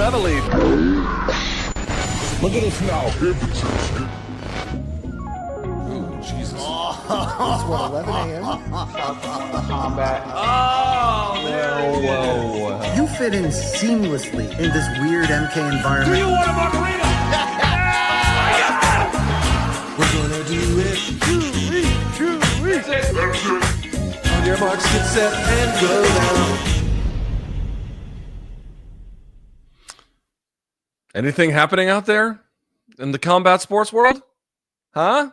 steadily. Look at us now. Ooh, Jesus. It's what, 11 a.m.? Combat. Oh, there he is. Whoa. You fit in seamlessly in this weird MK environment. Do you want a margarita? We're gonna do it. That's it. On your marks, get set, and go down. Anything happening out there in the combat sports world? Huh?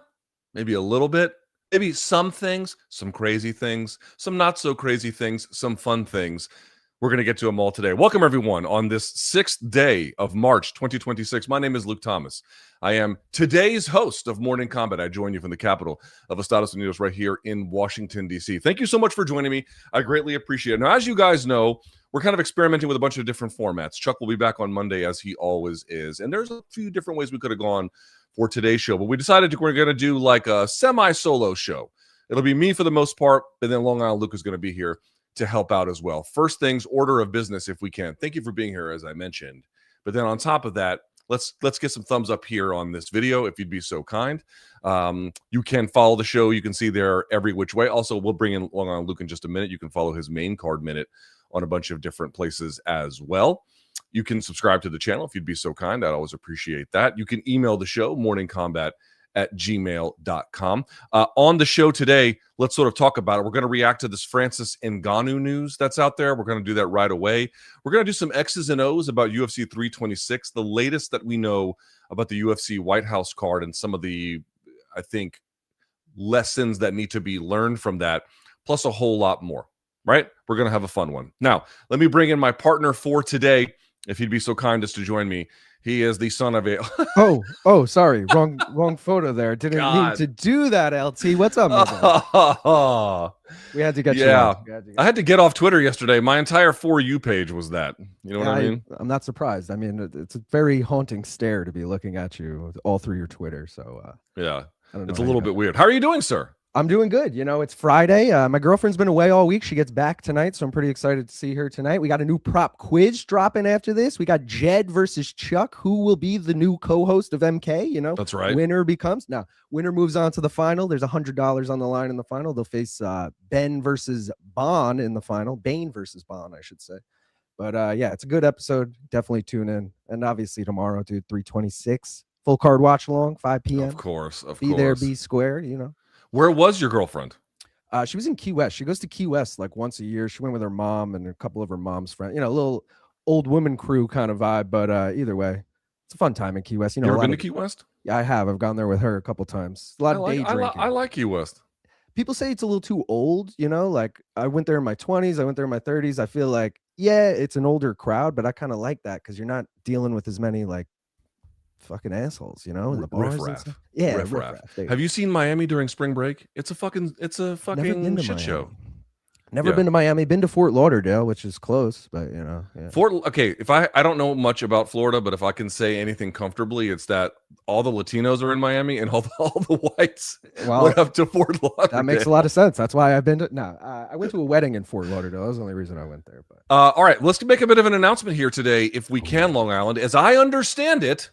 Maybe a little bit. Maybe some things, some crazy things, some not so crazy things, some fun things. We're going to get to them all today. Welcome, everyone, on this 6th day of March 2026. My name is Luke Thomas. I am today's host of Morning Combat. I join you from the capital of Estados Unidos right here in Washington, D.C. Thank you so much for joining me. I greatly appreciate it. Now, as you guys know, we're kind of experimenting with a bunch of different formats. Chuck will be back on Monday, as he always is. And there's a few different ways we could have gone for today's show, but we decided we're going to do like a semi-solo show. It'll be me for the most part, but then Long Island Luke is going to be here to help out as well. First things, order of business if we can. Thank you for being here, as I mentioned. But then on top of that, let's get some thumbs up here on this video if you'd be so kind. You can follow the show. You can see there every which way. Also, we'll bring in Long Island Luke in just a minute. You can follow his main card minute on a bunch of different places as well. You can subscribe to the channel if you'd be so kind. I'd always appreciate that. You can email the show, morningcombat@gmail.com. On the show today, let's sort of talk about it. We're going to react to this Francis Ngannou news that's out there. We're going to do that right away. We're going to do some X's and O's about UFC 326, the latest that we know about the UFC White House card and some of the, I think, lessons that need to be learned from that, plus a whole lot more, right? We're going to have a fun one. Now, let me bring in my partner for today, if he'd be so kind as to join me. He is the son of a... oh, sorry. Wrong photo there. Didn't mean to do that, LT. What's up, man? We had to get you off. I had to get off Twitter yesterday. My entire For You page was that. You know what I mean? I'm not surprised. I mean, it's a very haunting stare to be looking at you all through your Twitter. So, yeah, it's a little bit weird. How are you doing, sir? I'm doing good. You know, it's Friday. My girlfriend's been away all week. She gets back tonight, so I'm pretty excited to see her tonight. We got a new prop quiz dropping after this. We got Jed versus Chuck, who will be the new co-host of MK. You know, that's right. Winner moves on to the final. There's $100 on the line in the final. They'll face Benn versus Bonn in the final. Bain versus Bonn, I should say. But yeah, it's a good episode. Definitely tune in. And obviously tomorrow, dude, 326 full card watch along, 5 p.m. Of course, be there, be square. You know. Where was your girlfriend? She was in Key West. She goes to Key West like once a year. She went with her mom and a couple of her mom's friends. You know, a little old woman crew kind of vibe. But either way, it's a fun time in Key West. You know, you ever been to Key West? Yeah, I have. I've gone there with her a couple times. A lot of day drinking. I like Key West. People say it's a little too old. You know, like I went there in my 20s. I went there in my 30s. I feel like, yeah, it's an older crowd, but I kind of like that because you're not dealing with as many like fucking assholes, you know, in the bars. Yeah, riff-raff. Have you seen Miami during spring break? It's a fucking shit show. Never been to Miami. Been to Fort Lauderdale, which is close, but you know, yeah. Okay, if I don't know much about Florida, but if I can say anything comfortably, it's that all the Latinos are in Miami and all the whites went up to Fort Lauderdale. That makes a lot of sense. That's why I've been to. I went to a wedding in Fort Lauderdale. That was the only reason I went there. But all right, let's make a bit of an announcement here today, if we can, Long Island. As I understand it,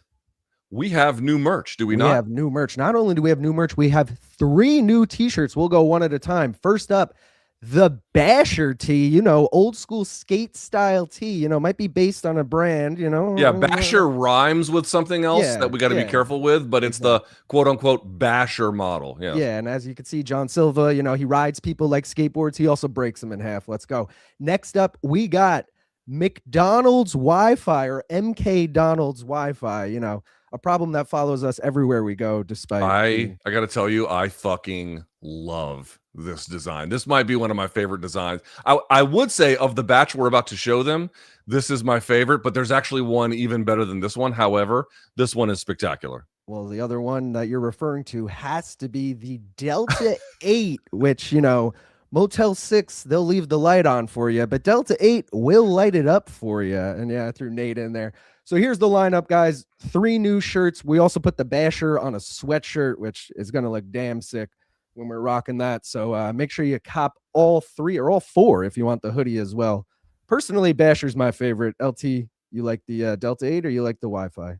we have new merch, do we not? We have new merch. Not only do we have new merch, we have 3 new t-shirts. We'll go one at a time. First up, the Basher tee, you know, old school skate style tee, you know, might be based on a brand, you know. Yeah, Basher rhymes with something else that we got to be careful with, but it's the quote unquote Basher model. Yeah. Yeah, and as you can see, John Silva, you know, he rides people like skateboards. He also breaks them in half. Let's go. Next up, we got McDonald's Wi-Fi or MK Donald's Wi-Fi, you know, a problem that follows us everywhere we go, despite I got to tell you, I fucking love this design. This might be one of my favorite designs. I would say of the batch we're about to show them, this is my favorite, but there's actually one even better than this one. However, this one is spectacular. Well, the other one that you're referring to has to be the Delta 8, which, you know, Motel 6, they'll leave the light on for you, but Delta 8 will light it up for you. And yeah, I threw Nate in there. So here's the lineup, guys. 3 new shirts. We also put the Basher on a sweatshirt, which is going to look damn sick when we're rocking that. So make sure you cop all 3 or all 4 if you want the hoodie as well. Personally, Basher's my favorite. LT, You like the Delta 8 or you like the Wi-Fi?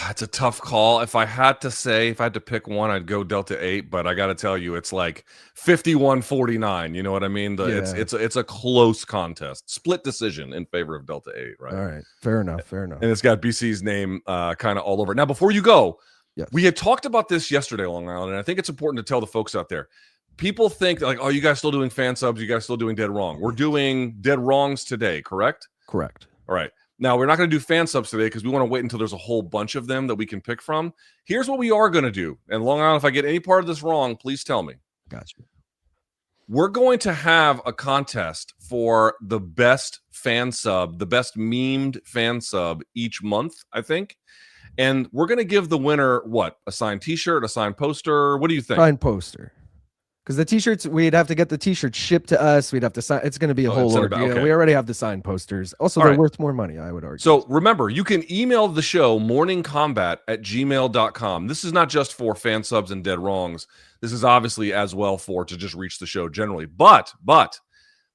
It's a tough call. If I had to pick one, I'd go Delta 8, but I got to tell you, it's like 51-49. You know what I mean? It's a close contest. Split decision in favor of Delta 8, right? All right. Fair enough. And it's got BC's name kind of all over it. Now, before you go, yes. We had talked about this yesterday, Long Island, and I think it's important to tell the folks out there. People think like, oh, you guys still doing fan subs? You guys still doing Dead Wrong? We're doing Dead Wrongs today, correct? Correct. All right. Now, we're not going to do fan subs today because we want to wait until there's a whole bunch of them that we can pick from. Here's what we are going to do. And Long Island, if I get any part of this wrong, please tell me. Gotcha. We're going to have a contest for the best fan sub, the best memed fan sub each month, I think. And we're going to give the winner, what? A signed t-shirt, a signed poster? What do you think? Signed poster. Because the t-shirts, we'd have to get the t-shirts shipped to us. We'd have to sign. It's going to be a whole ordeal. Okay. We already have the signed posters. Also, they're worth more money, I would argue. So remember, you can email the show morningcombat@gmail.com. This is not just for fan subs and Dead Wrongs. This is obviously as well for to just reach the show generally. But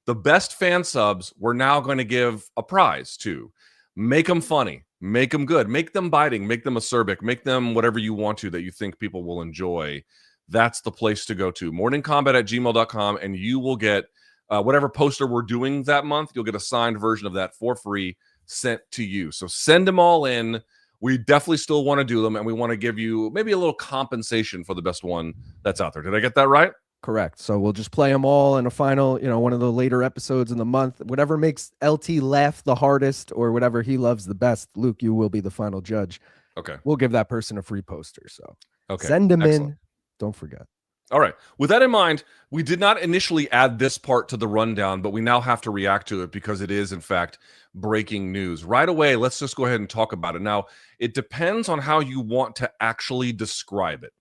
the best fan subs, we're now going to give a prize to. Make them funny. Make them good. Make them biting. Make them acerbic. Make them whatever you want to that you think people will enjoy. That's the place to go to. morningcombat@gmail.com, and you will get whatever poster we're doing that month. You'll get a signed version of that for free sent to you. So send them all in. We definitely still want to do them, and we want to give you maybe a little compensation for the best one that's out there. Did I get that right? Correct. So we'll just play them all in a final, one of the later episodes in the month. Whatever makes LT laugh the hardest or whatever he loves the best, Luke, you will be the final judge. Okay. We'll give that person a free poster. So okay. Send them in. Don't forget. All right. With that in mind, we did not initially add this part to the rundown, but we now have to react to it because it is, in fact, breaking news. Right away, let's just go ahead and talk about it. Now, it depends on how you want to actually describe it.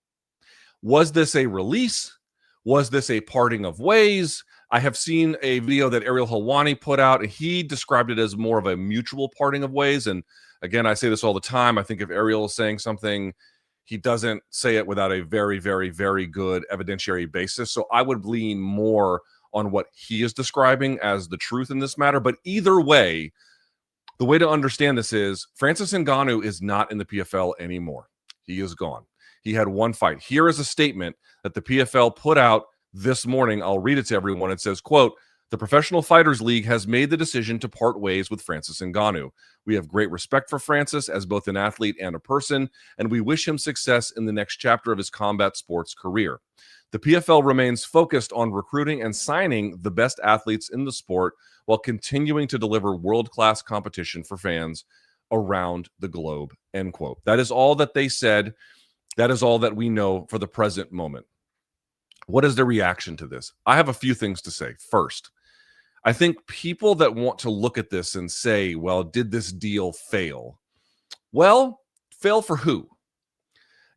Was this a release? Was this a parting of ways? I have seen a video that Ariel Helwani put out, and he described it as more of a mutual parting of ways. And again, I say this all the time. I think if Ariel is saying something, he doesn't say it without a very, very, very good evidentiary basis. So I would lean more on what he is describing as the truth in this matter. But either way, the way to understand this is Francis Ngannou is not in the PFL anymore. He is gone. He had one fight. Here is a statement that the PFL put out this morning. I'll read it to everyone. It says, quote, "The Professional Fighters League has made the decision to part ways with Francis Ngannou. We have great respect for Francis as both an athlete and a person, and we wish him success in the next chapter of his combat sports career. The PFL remains focused on recruiting and signing the best athletes in the sport while continuing to deliver world-class competition for fans around the globe," end quote. That is all that they said. That is all that we know for the present moment. What is the reaction to this? I have a few things to say. First, I think people that want to look at this and say, well, did this deal fail? Well, fail for who?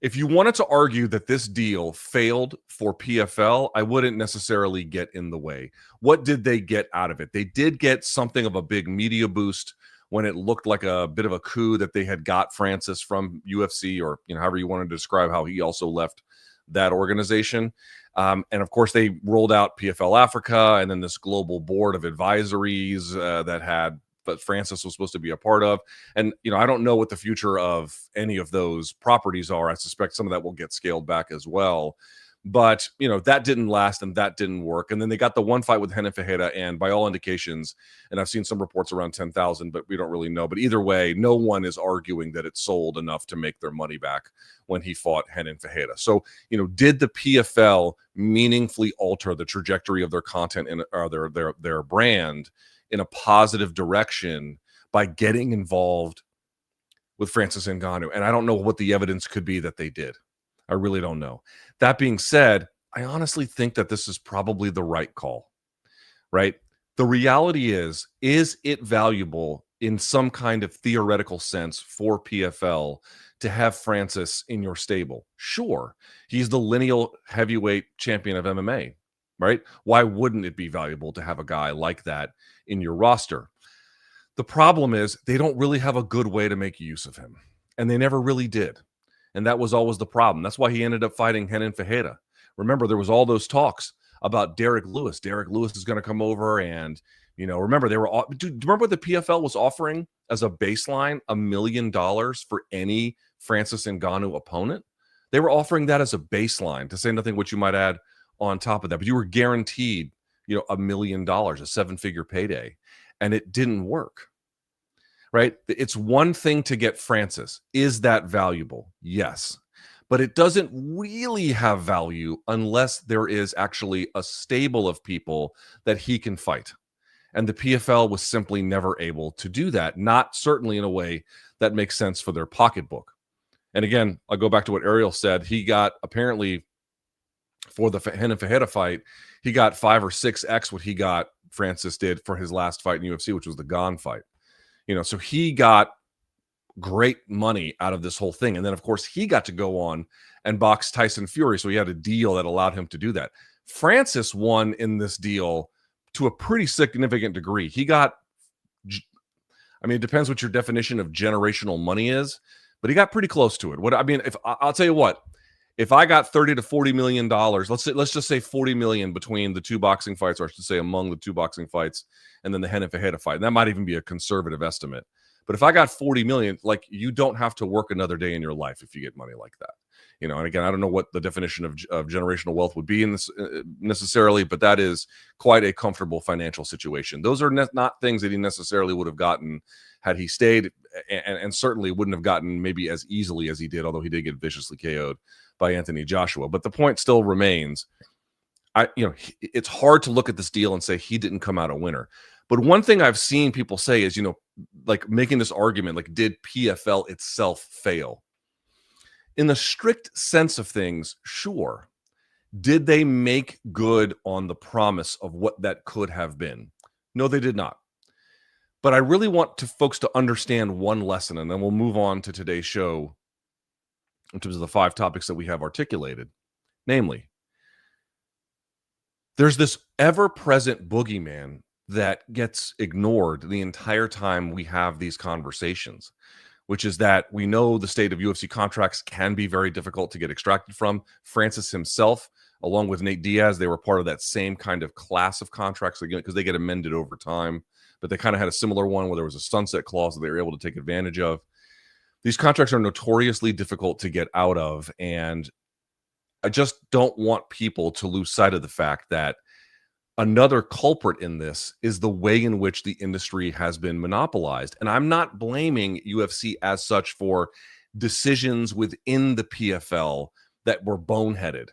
If you wanted to argue that this deal failed for PFL, I wouldn't necessarily get in the way. What did they get out of it? They did get something of a big media boost when it looked like a bit of a coup that they had got Francis from UFC, or however you wanted to describe how he also left that organization. And of course, they rolled out PFL Africa and then this global board of advisories that Francis was supposed to be a part of. And, I don't know what the future of any of those properties are. I suspect some of that will get scaled back as well. But, that didn't last and that didn't work. And then they got the one fight with Renan Ferreira, and by all indications, and I've seen some reports around 10,000, but we don't really know. But either way, no one is arguing that it sold enough to make their money back when he fought Renan Ferreira. So, did the PFL meaningfully alter the trajectory of their content and their brand in a positive direction by getting involved with Francis Ngannou? And I don't know what the evidence could be that they did. I really don't know. That being said, I honestly think that this is probably the right call, right? The reality is it valuable in some kind of theoretical sense for PFL to have Francis in your stable? Sure. He's the lineal heavyweight champion of MMA, right? Why wouldn't it be valuable to have a guy like that in your roster? The problem is they don't really have a good way to make use of him, and they never really did. And that was always the problem. That's why he ended up fighting Renan Ferreira. Remember, there was all those talks about Derek Lewis. Derek Lewis is going to come over and Remember they were. Dude, remember what the PFL was offering as a baseline, $1 million for any Francis Ngannou opponent. They were offering that as a baseline, to say nothing what you might add on top of that. But you were guaranteed, $1 million, a 7-figure payday, and it didn't work. Right? It's one thing to get Francis. Is that valuable? Yes. But it doesn't really have value unless there is actually a stable of people that he can fight. And the PFL was simply never able to do that, not certainly in a way that makes sense for their pocketbook. And again, I'll go back to what Ariel said. He got, apparently, for the Renan Ferreira fight, he got 5 or 6x what he got, Francis did, for his last fight in UFC, which was the Gane fight. So he got great money out of this whole thing. And then, of course, he got to go on and box Tyson Fury. So he had a deal that allowed him to do that. Francis won in this deal to a pretty significant degree. He got, it depends what your definition of generational money is, but he got pretty close to it. I'll tell you what, if I got $30 to $40 million, let's just say 40 million between the two boxing fights, or I should say among the two boxing fights, and then the Renan Ferreira fight, and that might even be a conservative estimate. But if I got 40 million, you don't have to work another day in your life if you get money like that. And again, I don't know what the definition of generational wealth would be in this necessarily, but that is quite a comfortable financial situation. Those are not things that he necessarily would have gotten had he stayed, and certainly wouldn't have gotten maybe as easily as he did, although he did get viciously KO'd by Anthony Joshua. But the point still remains, it's hard to look at this deal and say he didn't come out a winner. But one thing I've seen people say is, making this argument, did PFL itself fail? In the strict sense of things, sure. Did they make good on the promise of what that could have been? No, they did not. But I really want folks to understand one lesson, and then we'll move on to today's show in terms of the 5 topics that we have articulated. Namely, there's this ever-present boogeyman that gets ignored the entire time we have these conversations, which is that we know the state of UFC contracts can be very difficult to get extracted from. Francis himself, along with Nate Diaz, they were part of that same kind of class of contracts, because they get amended over time. But they kind of had a similar one where there was a sunset clause that they were able to take advantage of. These contracts are notoriously difficult to get out of, and I just don't want people to lose sight of the fact that another culprit in this is the way in which the industry has been monopolized. And I'm not blaming UFC as such for decisions within the PFL that were boneheaded,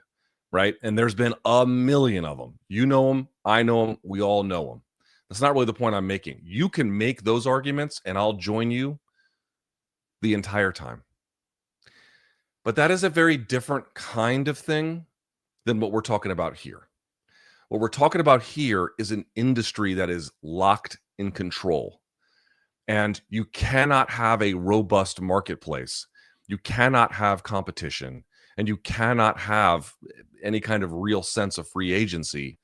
right? And there's been a million of them. You know them, I know them, we all know them. That's not really the point I'm making. You can make those arguments, and I'll join you the entire time. But that is a very different kind of thing than what we're talking about here. What we're talking about here is an industry that is locked in control. And you cannot have a robust marketplace. You cannot have competition. And you cannot have any kind of real sense of free agency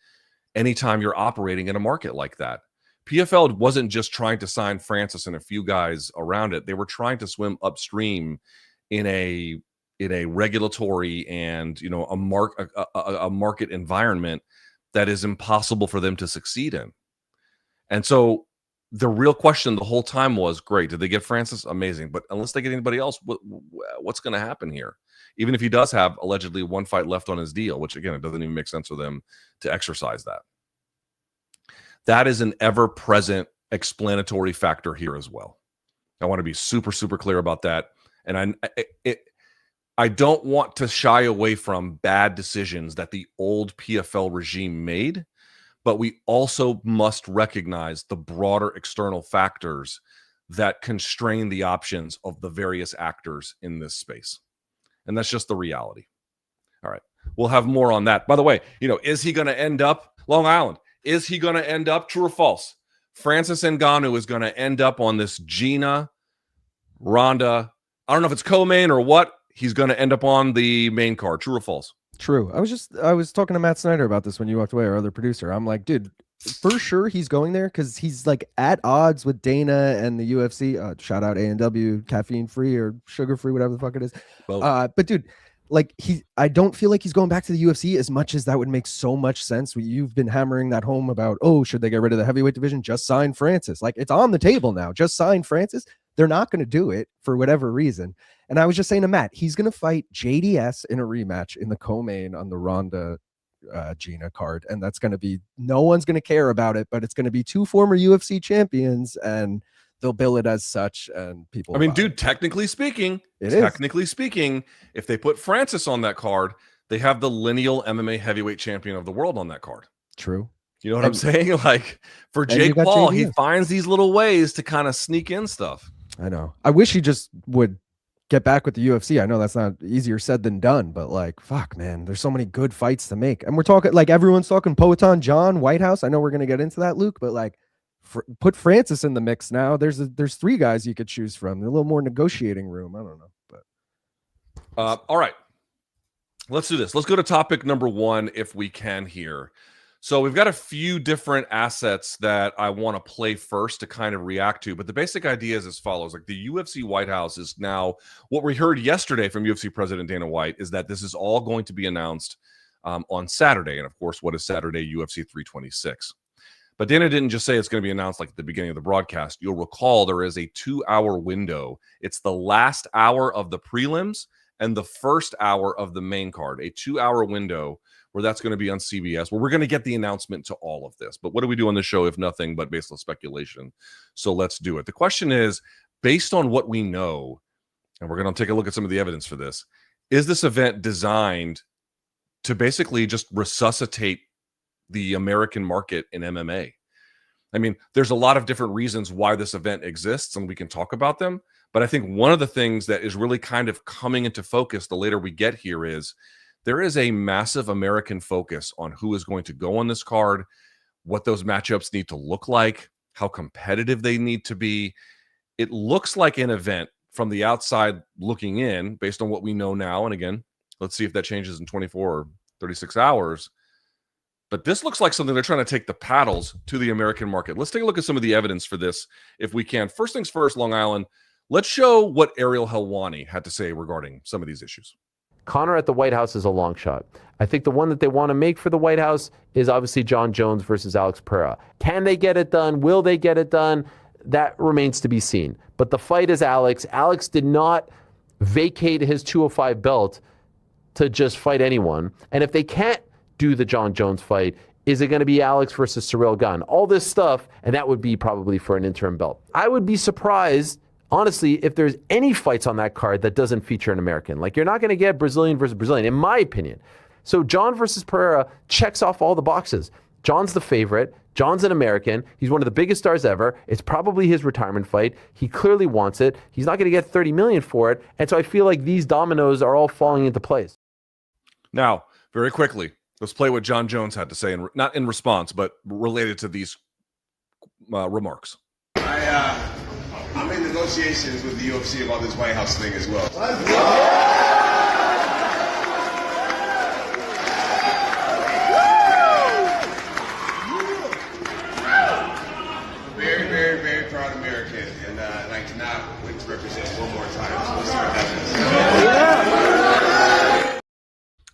anytime you're operating in a market like that. PFL wasn't just trying to sign Francis and a few guys around it. They were trying to swim upstream in a regulatory and a market environment that is impossible for them to succeed in. And so the real question the whole time was, great, did they get Francis? Amazing. But unless they get anybody else, what's going to happen here? Even if he does have allegedly 1 fight left on his deal, which again, it doesn't even make sense for them to exercise that. That is an ever-present explanatory factor here as well. I want to be super, super clear about that. And I don't want to shy away from bad decisions that the old PFL regime made, but we also must recognize the broader external factors that constrain the options of the various actors in this space. And that's just the reality. All right. We'll have more on that. By the way, is he going to end up Long Island? Is he going to end up, true or false? Francis Ngannou is going to end up on this Gina, Ronda, I don't know if it's co-main or what. He's going to end up on the main card. True or false? True. I was talking to Matt Snyder about this when you walked away, our other producer. I'm like, dude, for sure he's going there because he's at odds with Dana and the UFC. Shout out A&W, caffeine free or sugar free, whatever the fuck it is. But dude, like I don't feel like he's going back to the UFC as much as that would make so much sense. You've been hammering that home about, oh, should they get rid of the heavyweight division? Just sign Francis. Like, it's on the table now. Just sign Francis. They're not going to do it for whatever reason. And I was just saying to Matt, he's going to fight JDS in a rematch in the co-main on the Ronda Gina card. And that's going to be, no one's going to care about it, but it's going to be 2 former UFC champions, and they'll bill it as such. And people, I mean, dude, technically speaking, if they put Francis on that card, they have the lineal MMA heavyweight champion of the world on that card. True. You know what I'm saying? Like, for Jake Paul, he finds these little ways to kind of sneak in stuff. I know. I wish he just would get back with the UFC. I know that's not easier said than done, but like, fuck, man, there's so many good fights to make. And we're talking, like, everyone's talking Poatan John, Whitehouse. I know we're going to get into that, Luke, but like, put Francis in the mix now. There's 3 guys you could choose from. A little more negotiating room. I don't know, but all right, let's do this. Let's go to topic number 1 if we can here. So we've got a few different assets that I want to play first to kind of react to, but the basic idea is as follows. Like, the UFC White House is now, what we heard yesterday from UFC President Dana White is that this is all going to be announced on Saturday. And of course, what is Saturday? UFC 326. But Dana didn't just say it's going to be announced like at the beginning of the broadcast. You'll recall there is a 2-hour window. It's the last hour of the prelims and the first hour of the main card, a 2-hour window where that's going to be on CBS, where we're going to get the announcement to all of this. But what do we do on the show if nothing but baseless speculation? So let's do it. The question is, based on what we know, and we're going to take a look at some of the evidence for this, is this event designed to basically just resuscitate the American market in MMA? I mean, there's a lot of different reasons why this event exists, and we can talk about them. But I think one of the things that is really kind of coming into focus the later we get here is there is a massive American focus on who is going to go on this card, what those matchups need to look like, how competitive they need to be. It looks like an event from the outside looking in, based on what we know now. And again, let's see if that changes in 24 or 36 hours. But this looks like something they're trying to take the paddles to the American market. Let's take a look at some of the evidence for this if we can. First things first, Long Island. Let's show what Ariel Helwani had to say regarding some of these issues. Conor at the White House is a long shot. I think the one that they want to make for the White House is obviously Jon Jones versus Alex Pereira. Can they get it done? Will they get it done? That remains to be seen. But the fight is Alex. Alex did not vacate his 205 belt to just fight anyone. And if they can't do the Jon Jones fight, is it going to be Alex versus Ciryl Gane? All this stuff, and that would be probably for an interim belt. I would be surprised, honestly, if there's any fights on that card that doesn't feature an American. Like, you're not going to get Brazilian versus Brazilian, in my opinion. So Jon versus Pereira checks off all the boxes. Jon's the favorite. Jon's an American. He's one of the biggest stars ever. It's probably his retirement fight. He clearly wants it. He's not going to get $30 million for it. And so I feel like these dominoes are all falling into place. Now, very quickly, let's play what Jon Jones had to say, not in response, but related to these remarks. I'm in negotiations with the UFC about this White House thing as well. Very, very, very proud American, and I cannot wait to represent one more time. So we'll see what happens.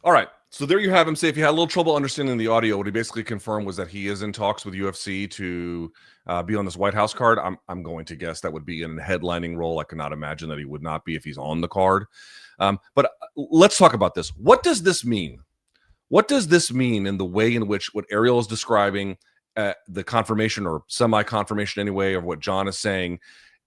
All right. So there you have him say, if you had a little trouble understanding the audio, what he basically confirmed was that he is in talks with UFC to be on this White House card. I'm going to guess that would be in a headlining role. I cannot imagine that he would not be if he's on the card. But let's talk about this. What does this mean? What does this mean in the way in which what Ariel is describing, the confirmation or semi-confirmation anyway, of what Jon is saying?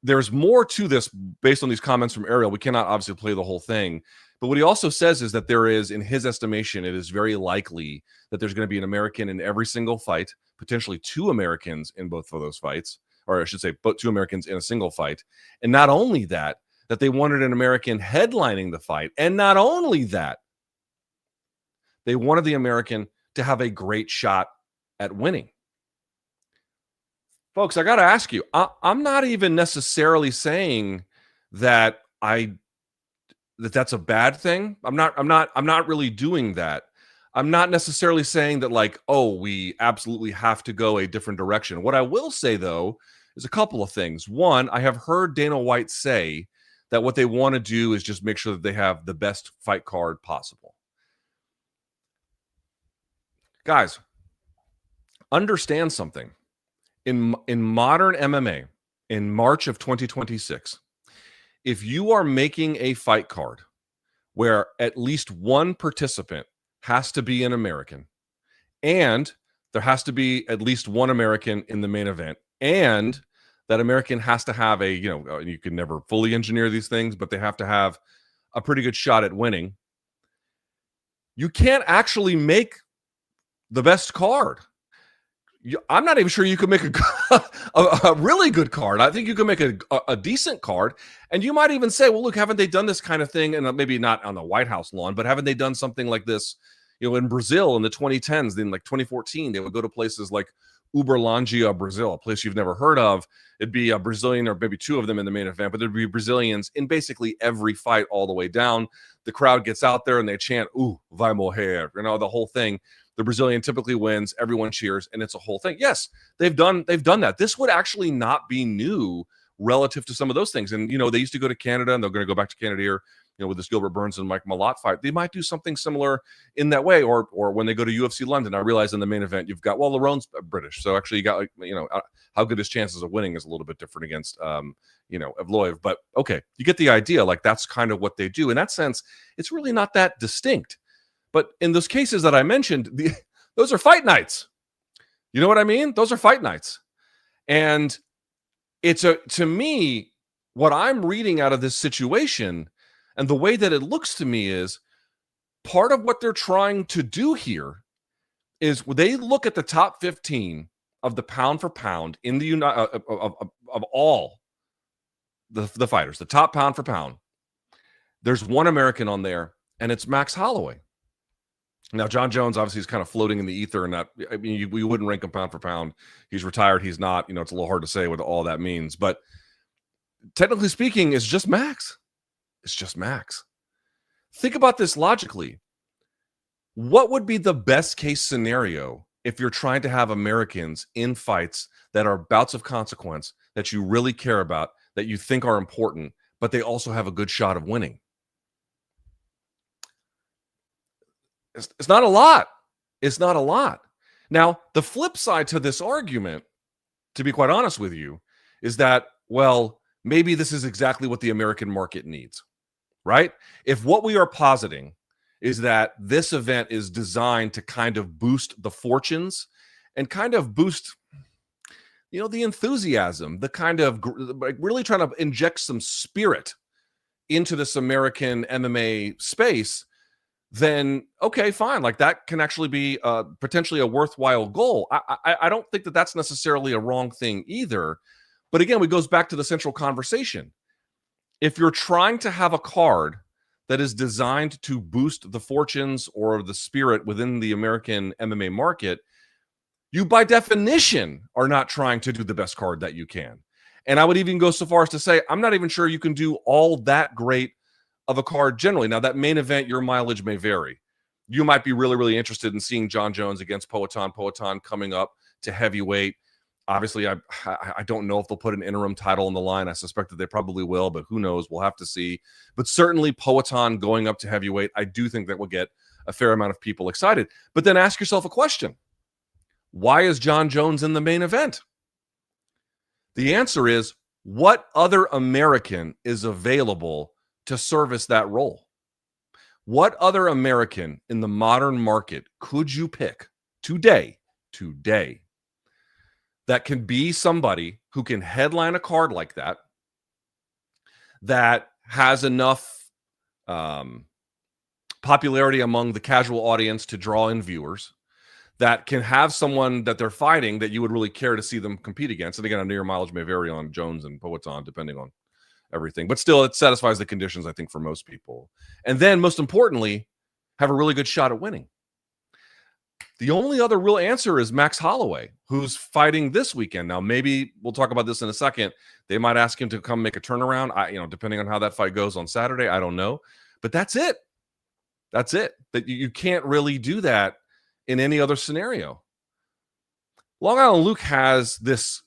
There's more to this based on these comments from Ariel. We cannot obviously play the whole thing. But what he also says is that there is, in his estimation, it is very likely that there's going to be an American in every single fight, potentially 2 Americans in both of those fights, or I should say 2 Americans in a single fight. And not only that they wanted an American headlining the fight. And not only that, they wanted the American to have a great shot at winning. Folks, I got to ask you, I'm not even necessarily saying that that's a bad thing. I'm not really doing that. I'm not necessarily saying that, like, oh, we absolutely have to go a different direction. What I will say, though, is a couple of things. One, I have heard Dana White say that what they want to do is just make sure that they have the best fight card possible. Guys, understand something. In modern MMA, in March of 2026, if you are making a fight card where at least one participant has to be an American, and there has to be at least one American in the main event, and that American has to have a, you can never fully engineer these things, but they have to have a pretty good shot at winning. You can't actually make the best card. I'm not even sure you could make a really good card. I think you can make a decent card. And you might even say, well, look, haven't they done this kind of thing? And maybe not on the White House lawn, but haven't they done something like this, in Brazil in the 2010s, in like 2014, they would go to places like Uberlândia, Brazil, a place you've never heard of. It'd be a Brazilian or maybe two of them in the main event, but there'd be Brazilians in basically every fight all the way down. The crowd gets out there and they chant, "Ooh, vai morrer," the whole thing. The Brazilian typically wins, everyone cheers, and it's a whole thing. Yes, they've done that. This would actually not be new relative to some of those things. And they used to go to Canada, and they're going to go back to Canada here, with this Gilbert Burns and Mike Malott fight. They might do something similar in that way, or when they go to UFC London. I realize in the main event you've got, Larone's British, so actually you got how good his chances of winning is a little bit different against Evloev. But okay, you get the idea. Like, that's kind of what they do. In that sense, it's really not that distinct. But in those cases that I mentioned, those are fight nights. You know what I mean? Those are fight nights. And to me, what I'm reading out of this situation and the way that it looks to me is part of what they're trying to do here is they look at the top 15 of the pound for pound in the of all the fighters, the top pound for pound. There's one American on there, and it's Max Holloway. Now, Jon Jones obviously is kind of floating in the ether, and we wouldn't rank him pound for pound. He's retired. He's not. It's a little hard to say what all that means. But technically speaking, it's just Max. It's just Max. Think about this logically. What would be the best case scenario if you're trying to have Americans in fights that are bouts of consequence that you really care about, that you think are important, but they also have a good shot of winning? It's not a lot. It's not a lot. Now, the flip side to this argument, to be quite honest with you, is that, maybe this is exactly what the American market needs, right? If what we are positing is that this event is designed to kind of boost the fortunes and kind of boost, the enthusiasm, the kind of really trying to inject some spirit into this American MMA space, then okay, fine. Like, that can actually be potentially a worthwhile goal. I don't think that that's necessarily a wrong thing either. But again, it goes back to the central conversation. If you're trying to have a card that is designed to boost the fortunes or the spirit within the American MMA market, you by definition are not trying to do the best card that you can. And I would even go so far as to say, I'm not even sure you can do all that great of a card generally. Now, that main event, your mileage may vary. You might be really, really interested in seeing Jon Jones against Poatan coming up to heavyweight. Obviously, I don't know if they'll put an interim title on the line. I suspect that they probably will, but who knows? We'll have to see. But certainly Poatan going up to heavyweight, I do think that will get a fair amount of people excited. But then ask yourself a question. Why is Jon Jones in the main event? The answer is, what other American is available to service that role? What other American in the modern market could you pick today, that can be somebody who can headline a card like that, that has enough popularity among the casual audience to draw in viewers, that can have someone that they're fighting that you would really care to see them compete against? And again, I know your mileage may vary on Jones and Poatan depending on everything, but still it satisfies the conditions, I think, for most people. And then most importantly, have a really good shot at winning. The only other real answer is Max Holloway, who's fighting this weekend. Now, maybe we'll talk about this in a second. They might ask him to come make a turnaround. Depending on how that fight goes on Saturday, I don't know. But that's it. That's it. That you can't really do that in any other scenario. Long Island Luke has this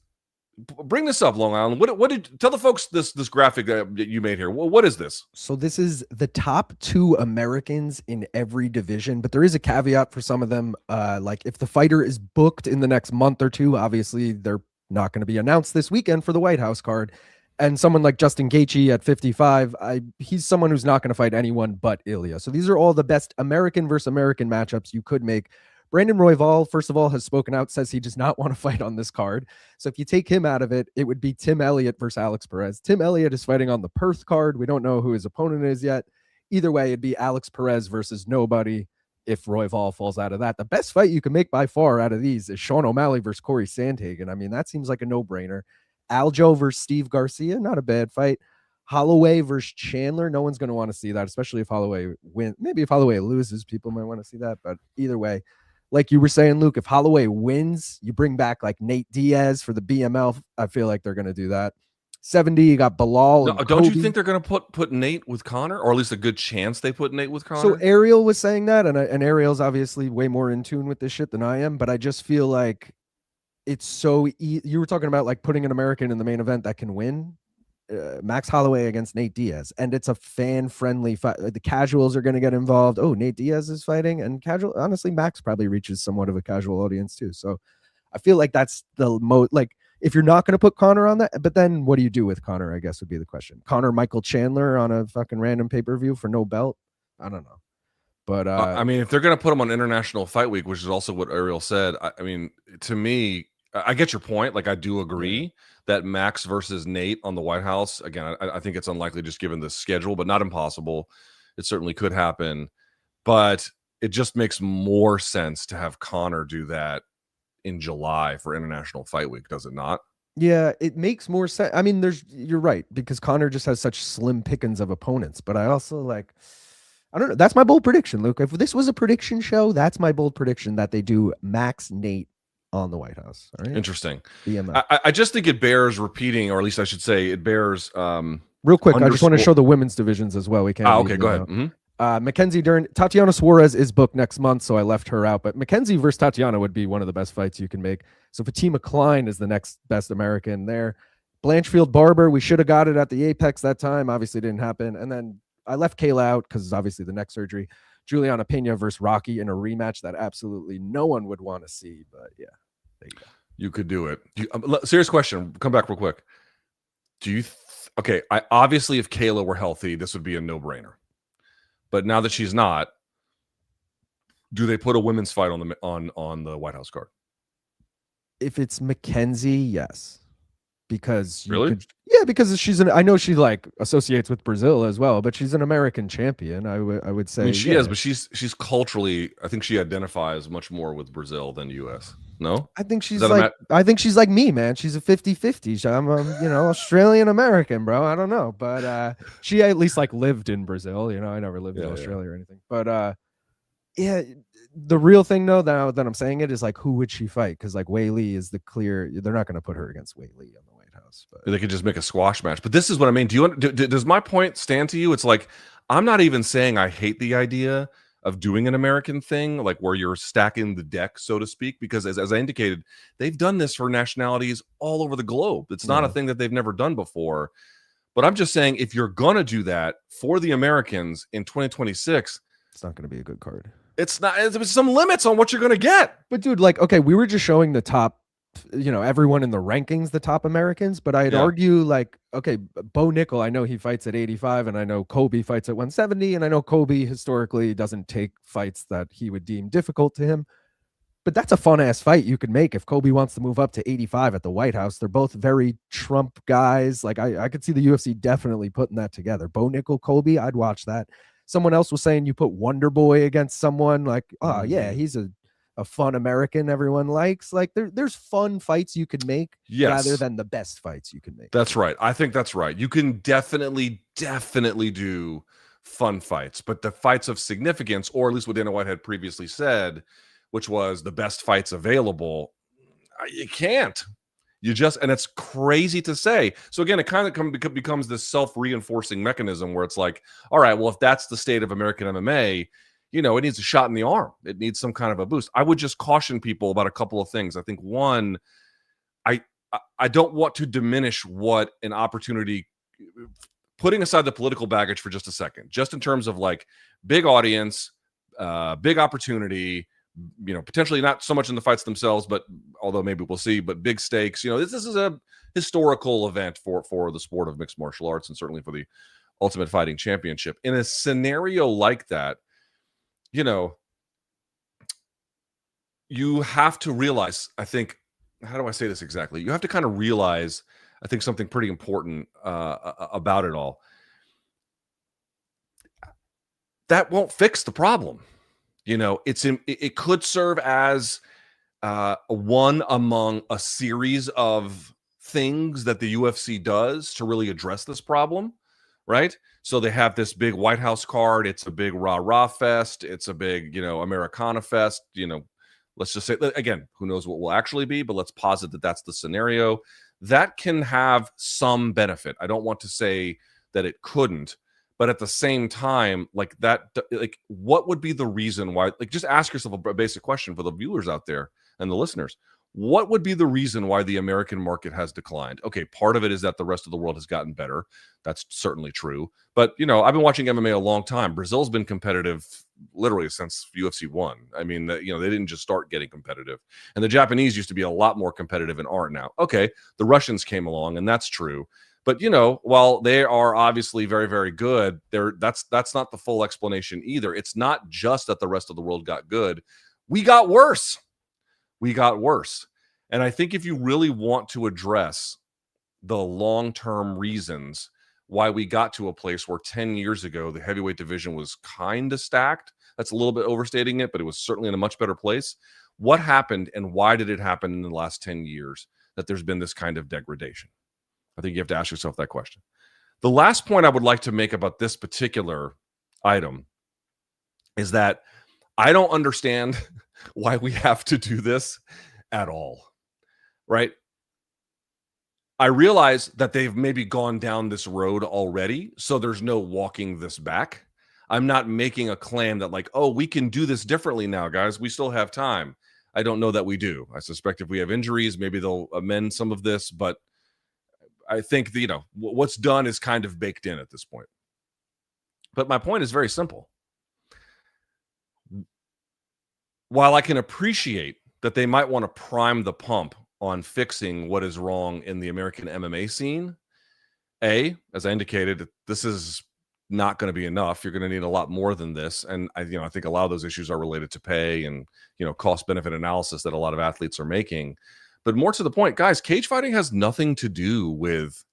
Bring this up, Long Island. What did tell the folks this graphic that you made here? What is this? So this is the top 2 Americans in every division, but there is a caveat for some of them. Like if the fighter is booked in the next month or 2, obviously they're not going to be announced this weekend for the White House card. And someone like Justin Gaethje at 55, he's someone who's not going to fight anyone but Ilya. So these are all the best American versus American matchups you could make. Brandon Royval, first of all, has spoken out, says he does not want to fight on this card. So if you take him out of it, it would be Tim Elliott versus Alex Perez. Tim Elliott is fighting on the Perth card. We don't know who his opponent is yet. Either way, it'd be Alex Perez versus nobody if Royval falls out of that. The best fight you can make by far out of these is Sean O'Malley versus Corey Sandhagen. I mean, that seems like a no-brainer. Aljo versus Steve Garcia, not a bad fight. Holloway versus Chandler, no one's going to want to see that, especially if Holloway wins. Maybe if Holloway loses, people might want to see that, but either way, like you were saying, Luke, if Holloway wins, you bring back like Nate Diaz for the BML. I feel like they're going to do that. 70, you got Bilal. No, don't you think they're going to put Nate with Conor, or at least a good chance they put Nate with Conor? So Ariel was saying that, and Ariel's obviously way more in tune with this shit than I am, but I just feel like it's so you were talking about like putting an American in the main event that can win. Max Holloway against Nate Diaz, and it's a fan-friendly fight. The casuals are going to get involved. Oh, Nate Diaz is fighting, and casual. Honestly, Max probably reaches somewhat of a casual audience too. So I feel like that's the most like if you're not going to put Conor on that, but then what do you do with Conor? I guess would be the question. Conor Michael Chandler on a fucking random pay-per-view for no belt. I don't know, but I mean, if they're going to put him on International Fight Week, which is also what Ariel said, I mean, to me, I get your point. Like, I do agree that Max versus Nate on the White House, again, I think it's unlikely just given the schedule, but not impossible. It certainly could happen. But it just makes more sense to have Conor do that in July for International Fight Week, does it not? Yeah, it makes more sense. I mean, you're right, because Conor just has such slim pickings of opponents. But I also like, I don't know. That's my bold prediction, Luke. If this was a prediction show, that's my bold prediction that they do Max Nate on the White House. All right. Interesting. BMF. I just think it bears repeating, or at least I should say it bears. Real quick, I just want to show the women's divisions as well. We can't. Okay, go ahead. Mm-hmm. Mackenzie Dern, Tatiana Suarez is booked next month, so I left her out. But Mackenzie versus Tatiana would be one of the best fights you can make. So Fatima Klein is the next best American there. Blanchfield Barber, we should have got it at the Apex that time. Obviously, didn't happen. And then I left Kayla out because obviously the neck surgery. Juliana Pena versus Rocky in a rematch that absolutely no one would want to see. But yeah, there you go. You could do it. Serious question. Come back real quick. Do you? Okay, obviously, if Kayla were healthy, this would be a no-brainer. But now that she's not, do they put a women's fight on the White House card? If it's Mackenzie, yes. Because because I know she like associates with Brazil as well, but she's an American champion. I would say. I mean, she is, but she's culturally, I think she identifies much more with Brazil than U.S. No, I think she's like me, man. She's a 50-50. I'm Australian American, bro. I don't know, but she at least like lived in Brazil. I never lived in Australia or anything, but the real thing though, that I'm saying it is like, who would she fight? Because like Wei Li is the clear. They're not going to put her against Wei Li on the White House. But they could just make a squash match. But this is what I mean. Does my point stand to you? It's like, I'm not even saying I hate the idea of doing an American thing, like where you're stacking the deck, so to speak, because as I indicated, they've done this for nationalities all over the globe. It's not a thing that they've never done before. But I'm just saying, if you're going to do that for the Americans in 2026, it's not going to be a good card. It's not. There's some limits on what you're going to get. But dude, like, okay, we were just showing the top, everyone in the rankings, the top Americans, but I'd argue like, okay, Bo Nickel, I know he fights at 85 and I know Kobe fights at 170 and I know Kobe historically doesn't take fights that he would deem difficult to him, but that's a fun ass fight you could make if Kobe wants to move up to 85 at the White House. They're both very Trump guys. Like I could see the UFC definitely putting that together. Bo Nickel, Kobe, I'd watch that. Someone else was saying you put Wonder Boy against someone like, oh yeah, he's a fun American everyone likes. Like there's fun fights you could make rather than the best fights you can make. That's right. I think that's right. You can definitely do fun fights, but the fights of significance, or at least what Dana White had previously said, which was the best fights available, you can't. And it's crazy to say. So again, it kind of becomes this self-reinforcing mechanism where it's like, all right, well, if that's the state of American MMA, it needs a shot in the arm. It needs some kind of a boost. I would just caution people about a couple of things. I think one, I don't want to diminish what an opportunity, putting aside the political baggage for just a second, just in terms of like big audience, big opportunity, potentially not so much in the fights themselves, but although maybe we'll see, but big stakes. This is a historical event for the sport of mixed martial arts, and certainly for the Ultimate Fighting Championship. In a scenario like that, you have to realize, I think, how do I say this exactly? You have to kind of realize, I think, something pretty important about it all. That won't fix the problem. It could serve as one among a series of things that the UFC does to really address this problem, right? So they have this big White House card. It's a big rah-rah fest. It's a big, Americana fest. Let's just say, again, who knows what will actually be, but let's posit that that's the scenario. That can have some benefit. I don't want to say that it couldn't, but at the same time, like that, like what would be the reason why, like just ask yourself a basic question for the viewers out there and the listeners. What would be the reason why the American market has declined? Okay, part of it is that the rest of the world has gotten better. That's certainly true. But, I've been watching MMA a long time. Brazil's been competitive literally since UFC 1. I mean, they didn't just start getting competitive. And the Japanese used to be a lot more competitive and aren't now. Okay, the Russians came along, and that's true. But, while they are obviously very, very good, that's not the full explanation either. It's not just that the rest of the world got good. We got worse. And I think if you really want to address the long-term reasons why we got to a place where 10 years ago, the heavyweight division was kind of stacked, that's a little bit overstating it, but it was certainly in a much better place. What happened and why did it happen in the last 10 years that there's been this kind of degradation? I think you have to ask yourself that question. The last point I would like to make about this particular item is that I don't understand why we have to do this at all, right? I realize that they've maybe gone down this road already, so there's no walking this back. I'm not making a claim that like, oh, we can do this differently now, guys. We still have time. I don't know that we do. I suspect if we have injuries, maybe they'll amend some of this, but I think what's done is kind of baked in at this point. But my point is very simple. While I can appreciate that they might want to prime the pump on fixing what is wrong in the American MMA scene, as I indicated, this is not going to be enough. You're going to need a lot more than this. And I think a lot of those issues are related to pay and, cost benefit analysis that a lot of athletes are making. But more to the point, guys, cage fighting has nothing to do with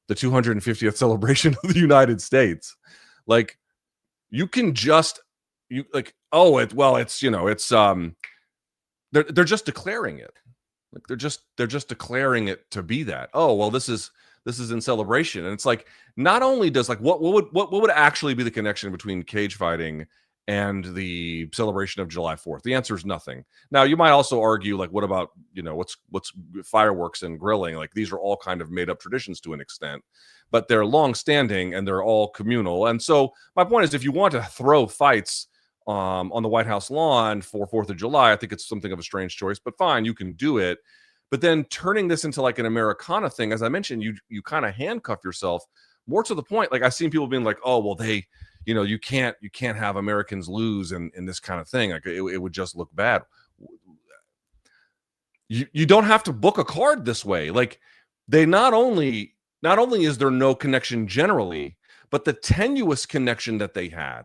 the 250th celebration of the United States. Like, you can just, they're just declaring it. Like they're just declaring it to be that. Oh, well, this is in celebration. And it's like, not only does like what would actually be the connection between cage fighting and the celebration of July 4th? The answer is nothing. Now, you might also argue, like, what about, what's fireworks and grilling? Like, these are all kind of made up traditions to an extent, but they're long standing and they're all communal. And so my point is, if you want to throw fights on the White House lawn for 4th of July, I think it's something of a strange choice, but fine, you can do it. But then turning this into like an Americana thing, as I mentioned, you kind of handcuff yourself. More to the point, like I've seen people being like, oh, well, they, you can't have Americans lose in this kind of thing. Like it would just look bad. You don't have to book a card this way. Like they not only is there no connection generally, but the tenuous connection that they had,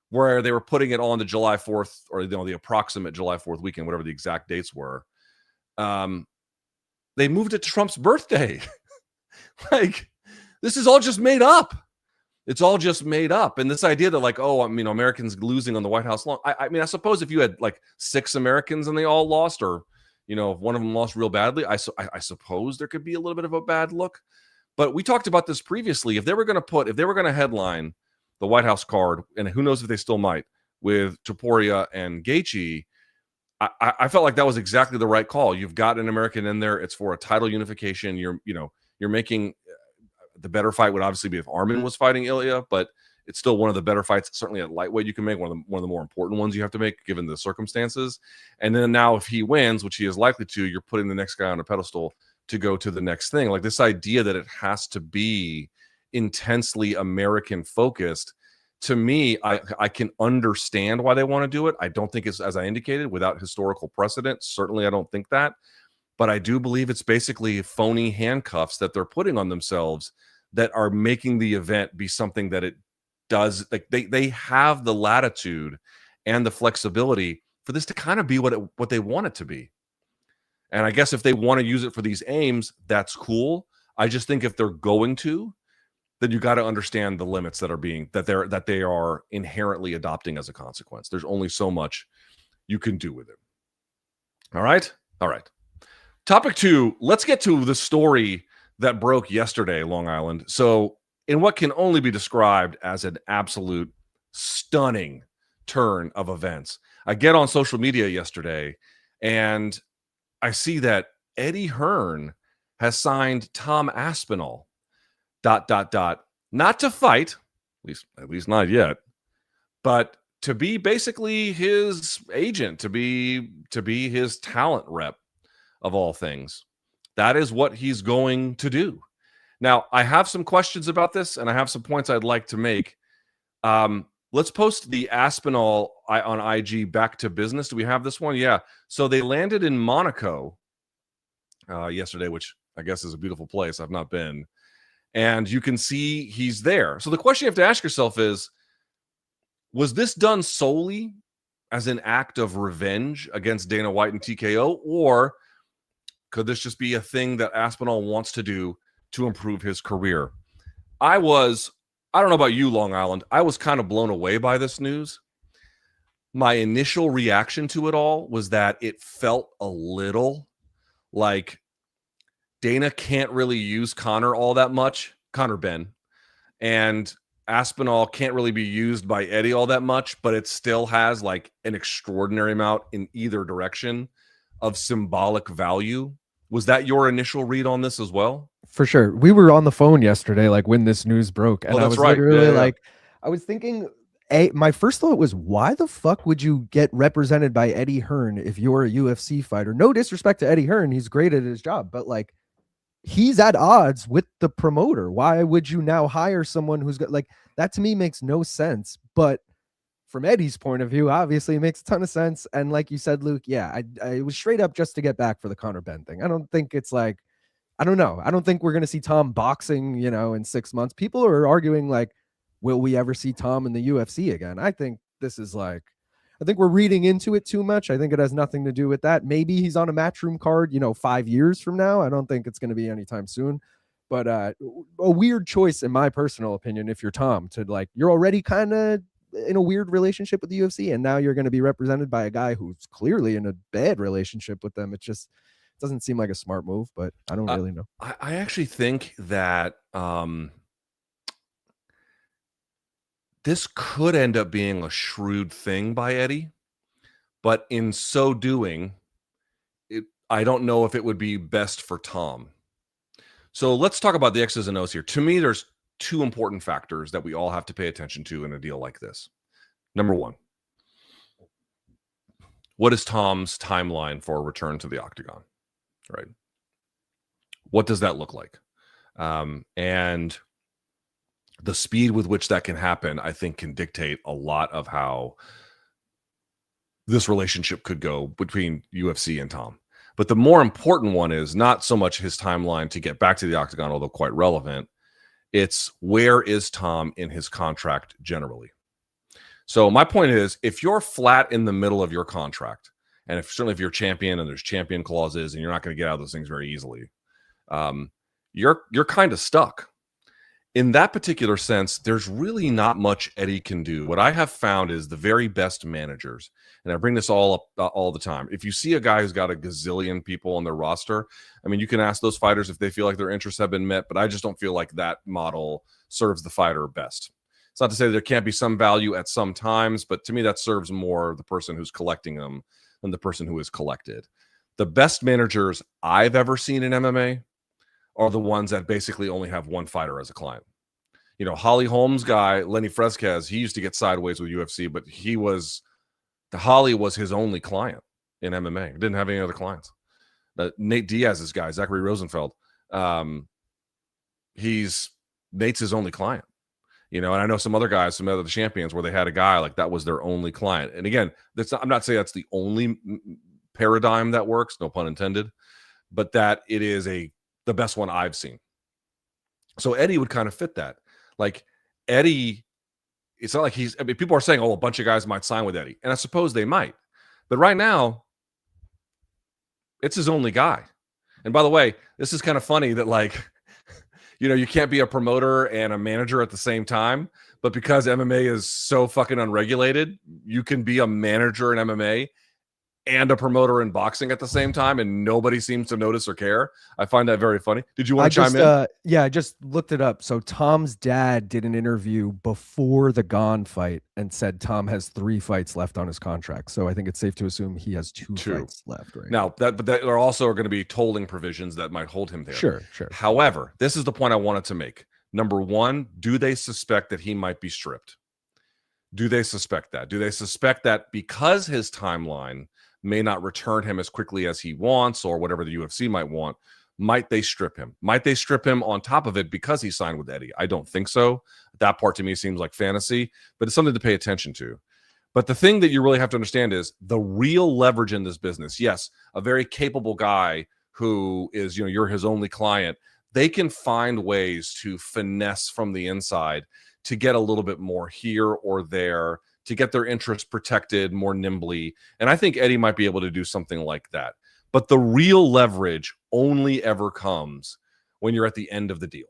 where they were putting it on the July 4th or the approximate July 4th weekend, whatever the exact dates were. They moved it to Trump's birthday. Like, this is all just made up. It's all just made up. And this idea that like, oh, Americans losing on the White House lawn. I suppose if you had like 6 Americans and they all lost, or, if one of them lost real badly, I suppose there could be a little bit of a bad look. But we talked about this previously. If they were going to headline the White House card, and who knows if they still might, with Topuria and Gaethje, I felt like that was exactly the right call. You've got an American in there. It's for a title unification. You're making the better fight would obviously be if Armin was fighting Ilya, but it's still one of the better fights, certainly at lightweight you can make, one of the more important ones you have to make given the circumstances. And then now if he wins, which he is likely to, you're putting the next guy on a pedestal to go to the next thing. Like this idea that it has to be intensely American focused. To me, I can understand why they want to do it. I don't think it's, as I indicated, without historical precedent. Certainly, I don't think that. But I do believe it's basically phony handcuffs that they're putting on themselves that are making the event be something that it does. Like they have the latitude and the flexibility for this to kind of be what they want it to be. And I guess if they want to use it for these aims, that's cool. I just think if they're going to, then you got to understand the limits that they are inherently adopting as a consequence. There's only so much you can do with it. All right. Topic 2, let's get to the story that broke yesterday, Long Island. So in what can only be described as an absolute stunning turn of events, I get on social media yesterday and I see that Eddie Hearn has signed Tom Aspinall, ... not to fight, at least not yet, but to be basically his agent, to be his talent rep of all things. That is what he's going to do. Now, I have some questions about this, and I have some points I'd like to make. Let's post the Aspinall on IG back to business. Do we have this one? Yeah. So they landed in Monaco yesterday, which I guess is a beautiful place. I've not been. And you can see he's there. So the question you have to ask yourself is, was this done solely as an act of revenge against Dana White and TKO, or could this just be a thing that Aspinall wants to do to improve his career? I don't know about you, Long Island, I was kind of blown away by this news. My initial reaction to it all was that it felt a little like Dana can't really use Conor all that much, Conor Benn, and Aspinall can't really be used by Eddie all that much, but it still has like an extraordinary amount in either direction of symbolic value. Was that your initial read on this as well? For sure. We were on the phone yesterday, like when this news broke, and I was literally like, I was thinking, my first thought was, why the fuck would you get represented by Eddie Hearn if you're a UFC fighter? No disrespect to Eddie Hearn, he's great at his job, but like, he's at odds with the promoter. Why would you now hire someone who's got like that? To me makes no sense. But from Eddie's point of view, obviously it makes a ton of sense. And like you said, Luke, yeah, I was straight up just to get back for the Conor Benn thing. I don't think it's like, I don't know. I don't think we're going to see Tom boxing, in 6 months. People are arguing like, will we ever see Tom in the UFC again? I think this is like, I think we're reading into it too much. I think it has nothing to do with that. Maybe he's on a Matchroom card, 5 years from now. I don't think it's going to be anytime soon. But a weird choice, in my personal opinion, if you're Tom, to like, you're already kind of in a weird relationship with the UFC, and now you're going to be represented by a guy who's clearly in a bad relationship with them. It just doesn't seem like a smart move, but I don't really know. I actually think that this could end up being a shrewd thing by Eddie, but in so doing, I don't know if it would be best for Tom. So let's talk about the X's and O's here. To me, there's two important factors that we all have to pay attention to in a deal like this. Number one, what is Tom's timeline for a return to the octagon? Right? What does that look like? And the speed with which that can happen, I think, can dictate a lot of how this relationship could go between UFC and Tom. But the more important one is not so much his timeline to get back to the octagon, although quite relevant. It's where is Tom in his contract generally. So my point is, if you're flat in the middle of your contract, and certainly if you're champion and there's champion clauses and you're not going to get out of those things very easily, you're kind of stuck. In that particular sense, there's really not much Eddie can do. What I have found is the very best managers, and I bring this all up all the time. If you see a guy who's got a gazillion people on their roster, I mean, you can ask those fighters if they feel like their interests have been met, but I just don't feel like that model serves the fighter best. It's not to say there can't be some value at some times, but to me, that serves more the person who's collecting them than the person who is collected. The best managers I've ever seen in MMA are the ones that basically only have one fighter as a client. Holly Holmes guy, Lenny Fresquez, he used to get sideways with UFC, but Holly was his only client in MMA. He didn't have any other clients. Nate Diaz's guy, Zachary Rosenfeld. Nate's his only client. And I know some other guys, some other champions, where they had a guy like that was their only client. And again, I'm not saying that's the only paradigm that works, no pun intended, but that it is the best one I've seen. So Eddie would kind of fit that. Like Eddie, it's not like people are saying, oh, a bunch of guys might sign with Eddie. And I suppose they might. But right now, it's his only guy. And by the way, this is kind of funny that you can't be a promoter and a manager at the same time, but because MMA is so fucking unregulated, you can be a manager in MMA and a promoter in boxing at the same time, and nobody seems to notice or care. I find that very funny. Did you want to chime in? Yeah, I just looked it up. So Tom's dad did an interview before the Gone fight and said Tom has 3 fights left on his contract. So I think it's safe to assume he has 2 fights left right now. But there also are going to be tolling provisions that might hold him there. Sure. However, this is the point I wanted to make. Number one, do they suspect that he might be stripped? Do they suspect that? Do they suspect that because his timeline may not return him as quickly as he wants, or whatever the UFC might want, might they strip him? Might they strip him on top of it because he signed with Eddie? I don't think so. That part to me seems like fantasy, but it's something to pay attention to. But the thing that you really have to understand is the real leverage in this business. Yes, a very capable guy who is, you're his only client, they can find ways to finesse from the inside to get a little bit more here or there, to get their interests protected more nimbly. And I think Eddie might be able to do something like that. But the real leverage only ever comes when you're at the end of the deal,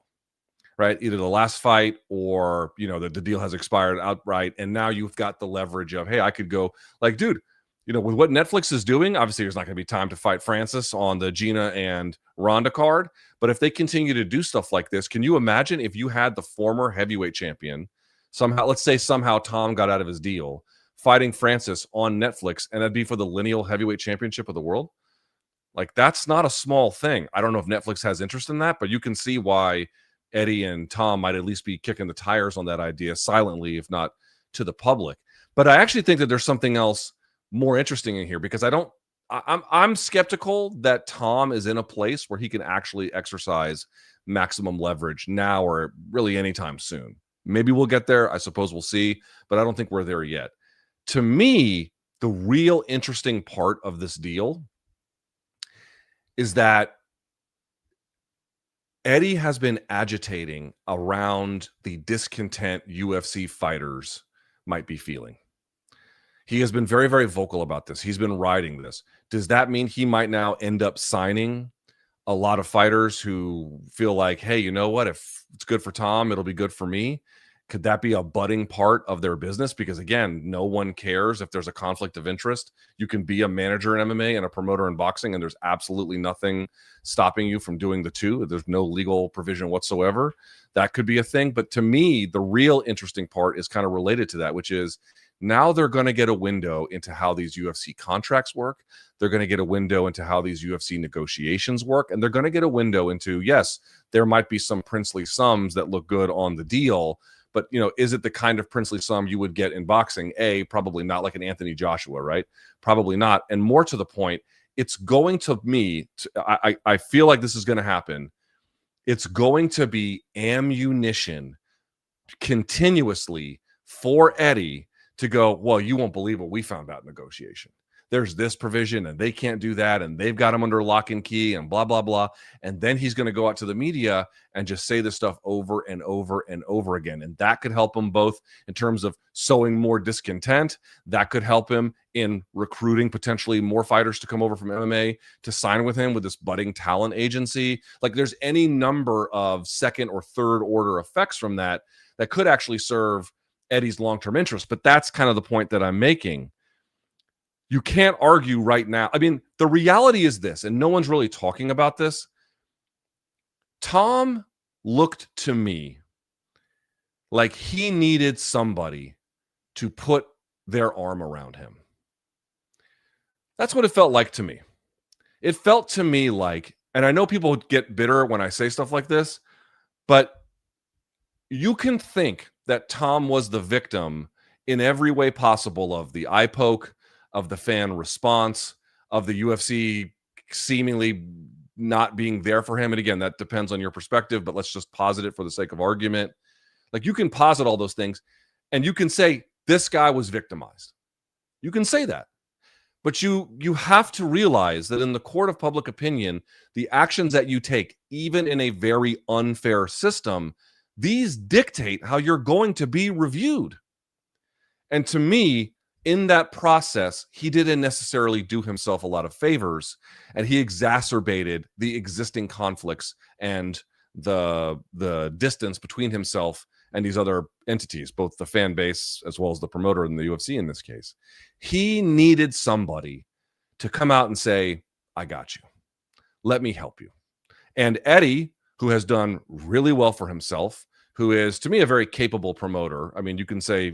right? Either the last fight or, the deal has expired outright. And now you've got the leverage of, hey, I could go dude, with what Netflix is doing, obviously there's not going to be time to fight Francis on the Gina and Ronda card. But if they continue to do stuff like this, can you imagine if you had the former heavyweight champion, let's say somehow Tom got out of his deal, fighting Francis on Netflix, and that'd be for the lineal heavyweight championship of the world? That's not a small thing. I don't know if Netflix has interest in that, but you can see why Eddie and Tom might at least be kicking the tires on that idea silently, if not to the public. But I actually think that there's something else more interesting in here, because I'm skeptical that Tom is in a place where he can actually exercise maximum leverage now or really anytime soon. Maybe we'll get there. I suppose we'll see, but I don't think we're there yet. To me, the real interesting part of this deal is that Eddie has been agitating around the discontent UFC fighters might be feeling. He has been very, very vocal about this. He's been riding this. Does that mean he might now end up signing a lot of fighters who feel like, hey, you know what? If it's good for Tom, it'll be good for me. Could that be a budding part of their business? Because again, no one cares if there's a conflict of interest. You can be a manager in MMA and a promoter in boxing, and there's absolutely nothing stopping you from doing the two. There's no legal provision whatsoever. That could be a thing. But to me, the real interesting part is kind of related to that, which is now they're going to get a window into how these UFC contracts work. They're going to get a window into how these UFC negotiations work. And they're going to get a window into, yes, there might be some princely sums that look good on the deal. But, is it the kind of princely sum you would get in boxing? Probably not, like an Anthony Joshua, right? Probably not. And more to the point, it's going to I feel like this is going to happen. It's going to be ammunition continuously for Eddie to go, well, you won't believe what we found out in negotiation. There's this provision and they can't do that. And they've got him under lock and key and blah, blah, blah. And then he's going to go out to the media and just say this stuff over and over and over again. And that could help him both in terms of sowing more discontent. That could help him in recruiting potentially more fighters to come over from MMA to sign with him with this budding talent agency. Like there's any number of second or third order effects from that could actually serve Eddie's long-term interest. But that's kind of the point that I'm making. You can't argue right now. I mean, the reality is this, and no one's really talking about this. Tom looked to me like he needed somebody to put their arm around him. That's what it felt like to me. It felt to me like, and I know people get bitter when I say stuff like this, but you can think that Tom was the victim in every way possible of the eye poke, of the fan response, of the UFC seemingly not being there for him. And again, that depends on your perspective, but let's just posit it for the sake of argument. Like, you can posit all those things and you can say this guy was victimized. You can say that. But you have to realize that in the court of public opinion, the actions that you take, even in a very unfair system, these dictate how you're going to be reviewed. And to me, in that process, he didn't necessarily do himself a lot of favors, and he exacerbated the existing conflicts and the distance between himself and these other entities, both the fan base as well as the promoter in the UFC in this case. He needed somebody to come out and say, I got you. Let me help you. And Eddie, who has done really well for himself, who is, to me, a very capable promoter. I mean, you can say,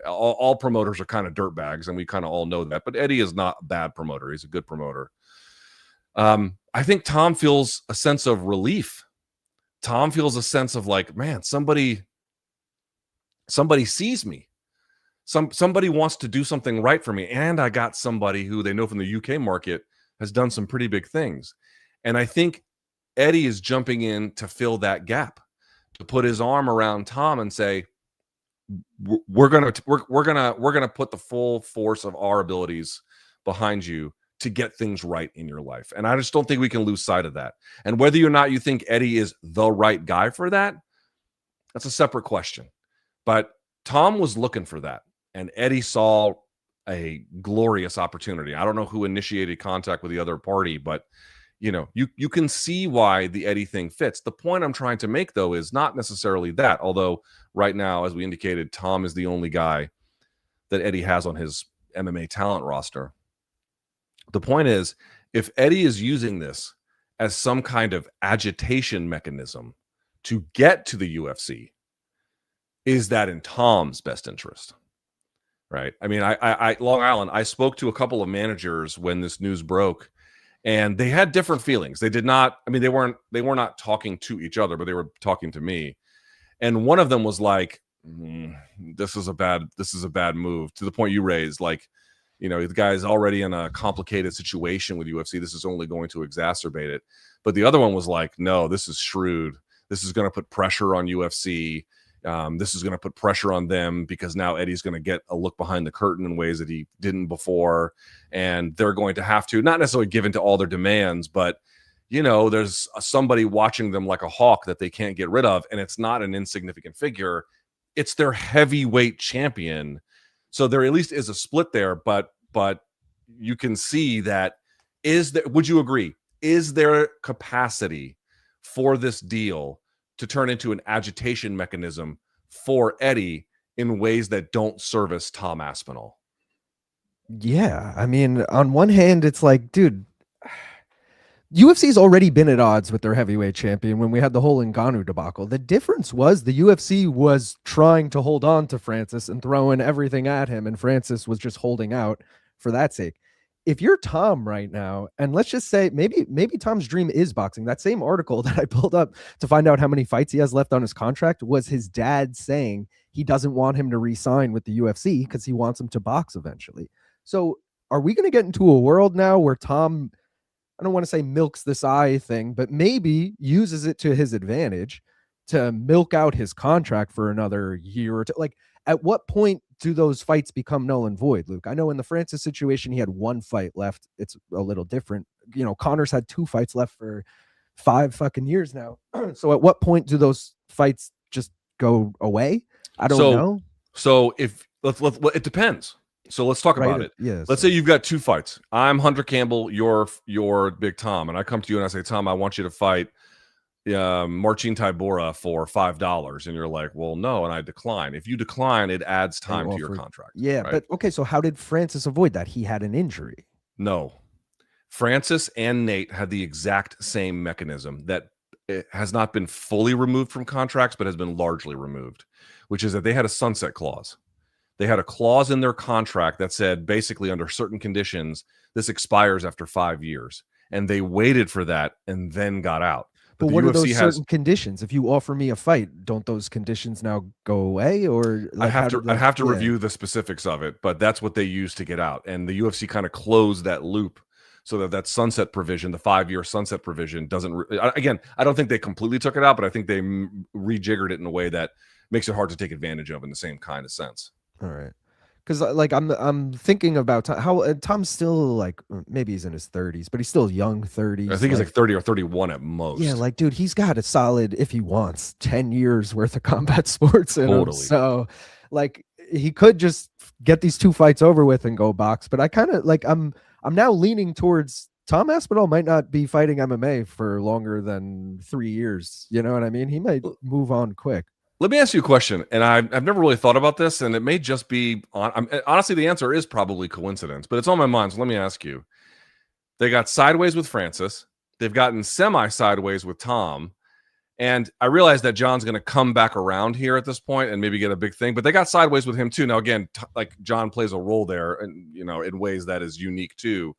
all promoters are kind of dirtbags, and we kind of all know that. But Eddie is not a bad promoter. He's a good promoter. I think Tom feels a sense of relief. Tom feels a sense of like, man, somebody sees me. Somebody wants to do something right for me. And I got somebody who they know from the UK market has done some pretty big things. And I think Eddie is jumping in to fill that gap, to put his arm around Tom and say, we're gonna put the full force of our abilities behind you to get things right in your life. And I just don't think we can lose sight of that. And whether or not you think Eddie is the right guy for that, that's a separate question. But Tom was looking for that, and Eddie saw a glorious opportunity. I don't know who initiated contact with the other party, but you can see why the Eddie thing fits. The point I'm trying to make, though, is not necessarily that, although right now, as we indicated, Tom is the only guy that Eddie has on his MMA talent roster. The point is, if Eddie is using this as some kind of agitation mechanism to get to the UFC, is that in Tom's best interest? Right? I mean, I Long Island, I spoke to a couple of managers when this news broke, and they had different feelings. They did not, I mean, they were not talking to each other, but they were talking to me. And one of them was like, this is a bad move, to the point you raised. Like, the guy's already in a complicated situation with UFC. This is only going to exacerbate it. But the other one was like, no, this is shrewd. This is going to put pressure on UFC. This is going to put pressure on them, because now Eddie's going to get a look behind the curtain in ways that he didn't before. And they're going to have to, not necessarily give in to all their demands, but, there's somebody watching them like a hawk that they can't get rid of. And it's not an insignificant figure. It's their heavyweight champion. So there at least is a split there, but you can see that would you agree? Is there capacity for this deal to turn into an agitation mechanism for Eddie in ways that don't service Tom Aspinall? Yeah. I mean, on one hand, it's like, dude, UFC's already been at odds with their heavyweight champion when we had the whole Ngannou debacle. The difference was the UFC was trying to hold on to Francis and throwing everything at him, and Francis was just holding out for that sake. If you're Tom right now, and let's just say maybe Tom's dream is boxing. That same article that I pulled up to find out how many fights he has left on his contract was his dad saying he doesn't want him to re-sign with the UFC because he wants him to box eventually. So are we going to get into a world now where Tom, I don't want to say milks this eye thing, but maybe uses it to his advantage to milk out his contract for another year or two? Like, at what point do those fights become null and void, Luke? I know in the Francis situation, he had one fight left. It's a little different. Conor's had 2 fights left for 5 fucking years now. So at what point do those fights just go away? I don't know. So if it depends. So let's talk about it. Yeah. Let's say you've got 2 fights. I'm Hunter Campbell. You're Big Tom, and I come to you and I say, Tom, I want you to fight Marcin Tybura for $5, and you're like, well, no, and I decline. If you decline, it adds time to your contract. Yeah, right? But okay, so how did Francis avoid that? He had an injury. No, Francis and Nate had the exact same mechanism that it has not been fully removed from contracts, but has been largely removed, which is that they had a sunset clause. They had a clause in their contract that said, basically, under certain conditions, this expires after 5 years, and they waited for that and then got out. But what are those certain conditions? If you offer me a fight, don't those conditions now go away? Or like, I have to review the specifics of it, but that's what they used to get out. And the UFC kind of closed that loop so that sunset provision, the 5-year sunset provision, doesn't. Again, I don't think they completely took it out, but I think they rejiggered it in a way that makes it hard to take advantage of in the same kind of sense. All right. Because like I'm thinking about how Tom's still like maybe he's in his 30s, but he's still young 30s. I think he's like 30 or 31 at most. Yeah, like dude, he's got a solid, if he wants, 10 years worth of combat sports in him. So like he could just get these 2 fights over with and go box. But I kind of like I'm now leaning towards Tom Aspinall might not be fighting MMA for longer than 3 years. You know what I mean? He might move on quick. Let me ask you a question, and I've never really thought about this, and it may just be honestly, the answer is probably coincidence, but it's on my mind. So let me ask you: they got sideways with Francis, they've gotten semi-sideways with Tom, and I realize that John's going to come back around here at this point and maybe get a big thing, but they got sideways with him too. Now, again, like John plays a role there, and in ways that is unique too.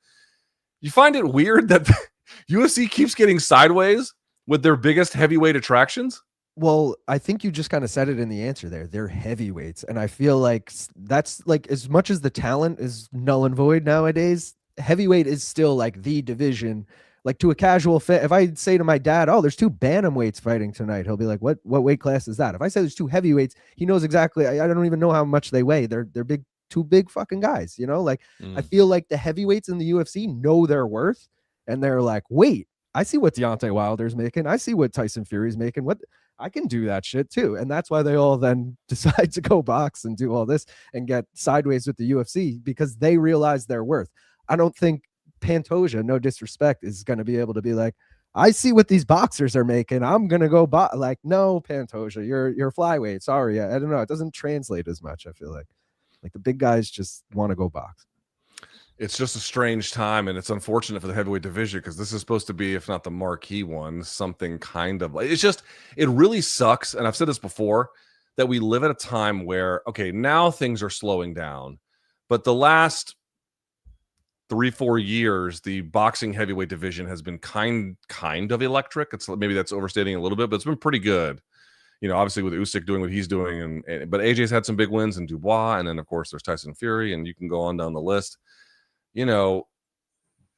You find it weird that the UFC keeps getting sideways with their biggest heavyweight attractions? Well, I think you just kind of said it in the answer there. They're heavyweights. And I feel like that's like, as much as the talent is null and void nowadays, heavyweight is still like the division. Like to a casual fan, if I say to my dad, oh, there's 2 bantamweights fighting tonight, he'll be like, what weight class is that? If I say there's 2 heavyweights, he knows exactly. I don't even know how much they weigh. They're big, 2 big fucking guys, like I feel like the heavyweights in the UFC know their worth, and they're like, wait, I see what Deontay Wilder's making. I see what Tyson Fury's making. What I can do that shit too. And that's why they all then decide to go box and do all this and get sideways with the UFC, because they realize their worth. I don't think Pantoja, no disrespect, is going to be able to be like, I see what these boxers are making, I'm going to go box. Like, no, Pantoja, you're flyweight. Sorry. I don't know. It doesn't translate as much. I feel like the big guys just want to go box. It's just a strange time, and it's unfortunate for the heavyweight division because this is supposed to be, if not the marquee one, something kind of like, it really sucks. And I've said this before, that we live at a time where, okay, now things are slowing down, but the last 3-4 years, the boxing heavyweight division has been kind of electric. It's maybe that's overstating a little bit, but it's been pretty good. Obviously with Usyk doing what he's doing, but AJ's had some big wins, and Dubois, and then of course there's Tyson Fury, and you can go on down the list.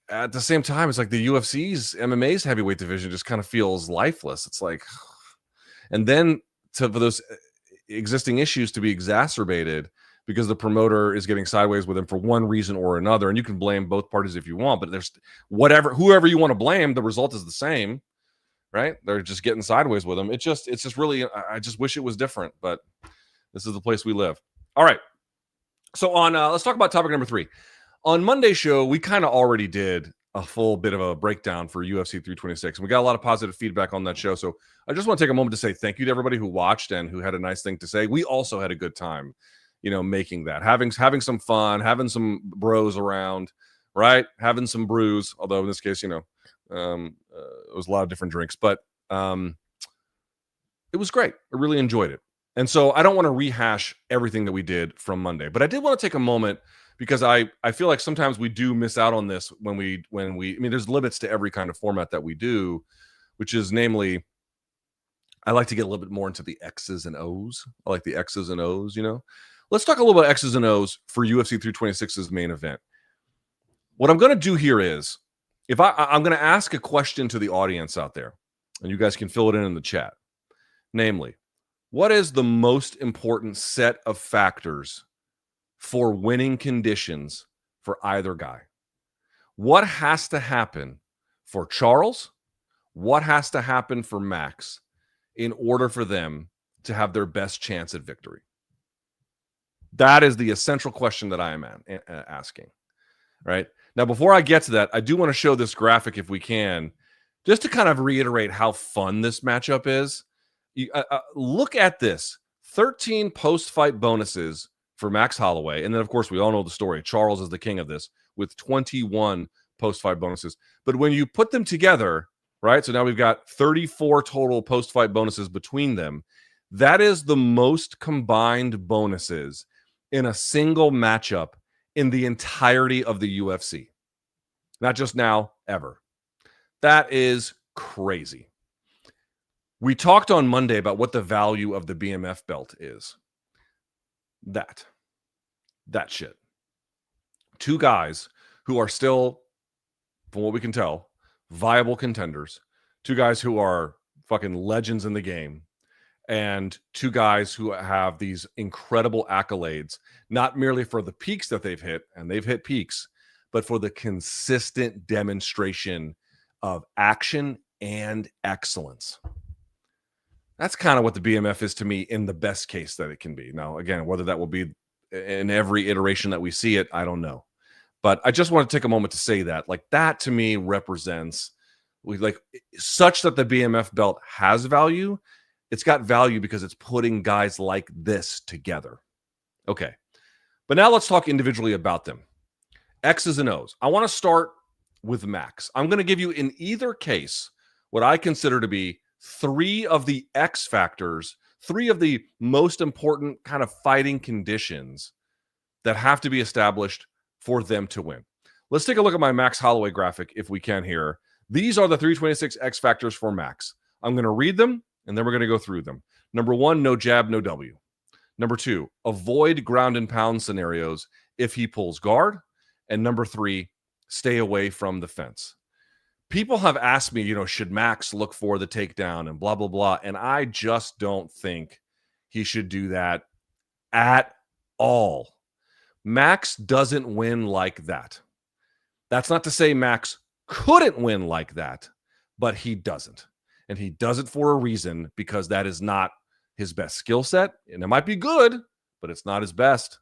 At the same time, it's like the UFC's MMA's heavyweight division just kind of feels lifeless. It's like, and then for those existing issues to be exacerbated because the promoter is getting sideways with him for one reason or another. And you can blame both parties if you want, but there's whoever you want to blame, the result is the same, right? They're just getting sideways with him. It's just really, I just wish it was different, but this is the place we live. All right. So let's talk about topic number 3. On Monday's show, we kind of already did a full bit of a breakdown for UFC 326, and we got a lot of positive feedback on that show. So I just want to take a moment to say thank you to everybody who watched and who had a nice thing to say. We also had a good time, making that, having some fun, having some bros around, right? Having some brews, although in this case, it was a lot of different drinks, but it was great. I really enjoyed it. And so I don't want to rehash everything that we did from Monday, but I did want to take a moment because I feel like sometimes we do miss out on this when we there's limits to every kind of format that we do, which is namely, I like to get a little bit more into the X's and O's. I like the X's and O's, Let's talk a little about X's and O's for UFC 326's main event. What I'm going to do here is, I'm going to ask a question to the audience out there, and you guys can fill it in the chat. Namely, what is the most important set of factors for winning conditions for either guy? What has to happen for Charles? What has to happen for Max in order for them to have their best chance at victory? That is the essential question that I am asking, right? Now, before I get to that, I do want to show this graphic if we can, just to kind of reiterate how fun this matchup is. Look at this. 13 post-fight bonuses for Max Holloway. And then, of course, we all know the story. Charles is the king of this with 21 post-fight bonuses. But when you put them together, right, so now we've got 34 total post-fight bonuses between them. That is the most combined bonuses in a single matchup in the entirety of the UFC. Not just now, ever. That is crazy. We talked on Monday about what the value of the BMF belt is. That shit. Two guys who are still from what we can tell, viable contenders, two guys who are fucking legends in the game, and two guys who have these incredible accolades, not merely for the peaks that they've hit, and they've hit peaks, but for the consistent demonstration of action and excellence. That's kind of what the BMF is to me in the best case that it can be. Now, again, whether that will be in every iteration that we see it, I don't know. But I just want to take a moment to say that, like, that to me represents such that the BMF belt has value. It's got value because it's putting guys like this together. Okay. But now let's talk individually about them. X's and O's. I want to start with Max. I'm going to give you in either case what I consider to be three of the X factors, three of the most important kind of fighting conditions that have to be established for them to win. Let's take a look at my Max Holloway graphic if we can here. These are the 326 X factors for Max. I'm going to read them, and then we're going to go through them. Number one, no jab, no W. Number two, avoid ground and pound scenarios if he pulls guard. And number three, stay away from the fence. People have asked me, should Max look for the takedown and blah, blah, blah. And I just don't think he should do that at all. Max doesn't win like that. That's not to say Max couldn't win like that, but he doesn't. And he does it for a reason, because that is not his best skill set. And it might be good, but it's not his best.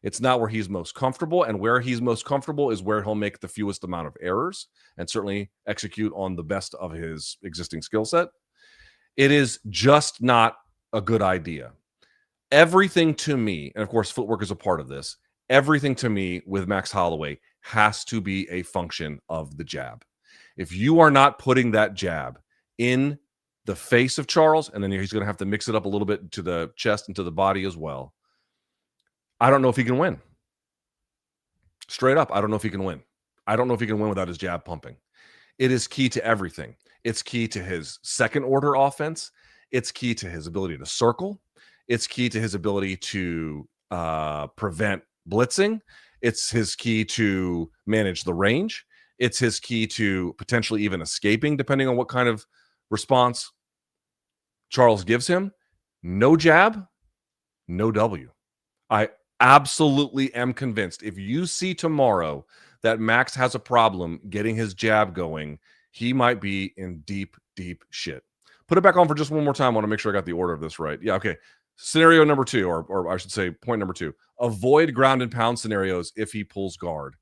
It's not where he's most comfortable, and where he's most comfortable is where he'll make the fewest amount of errors and certainly execute on the best of his existing skill set. It is just not a good idea. Everything to me, and of course footwork is a part of this, everything to me with Max Holloway has to be a function of the jab. If you are not putting that jab in the face of Charles, and then he's going to have to mix it up a little bit to the chest and to the body as well, I don't know if he can win. Straight up, I don't know if he can win. I don't know if he can win without his jab pumping. It is key to everything. It's key to his second order offense. It's key to his ability to circle. It's key to his ability to prevent blitzing. It's his key to manage the range. It's his key to potentially even escaping, depending on what kind of response Charles gives him. No jab, no W. I absolutely am convinced if you see tomorrow that Max has a problem getting his jab going, he might be in deep, deep shit. Put it back on for just one more time. I want to make sure I got the order of this right. Yeah, okay. Scenario number two, or I should say point number two, avoid ground and pound scenarios if he pulls guard.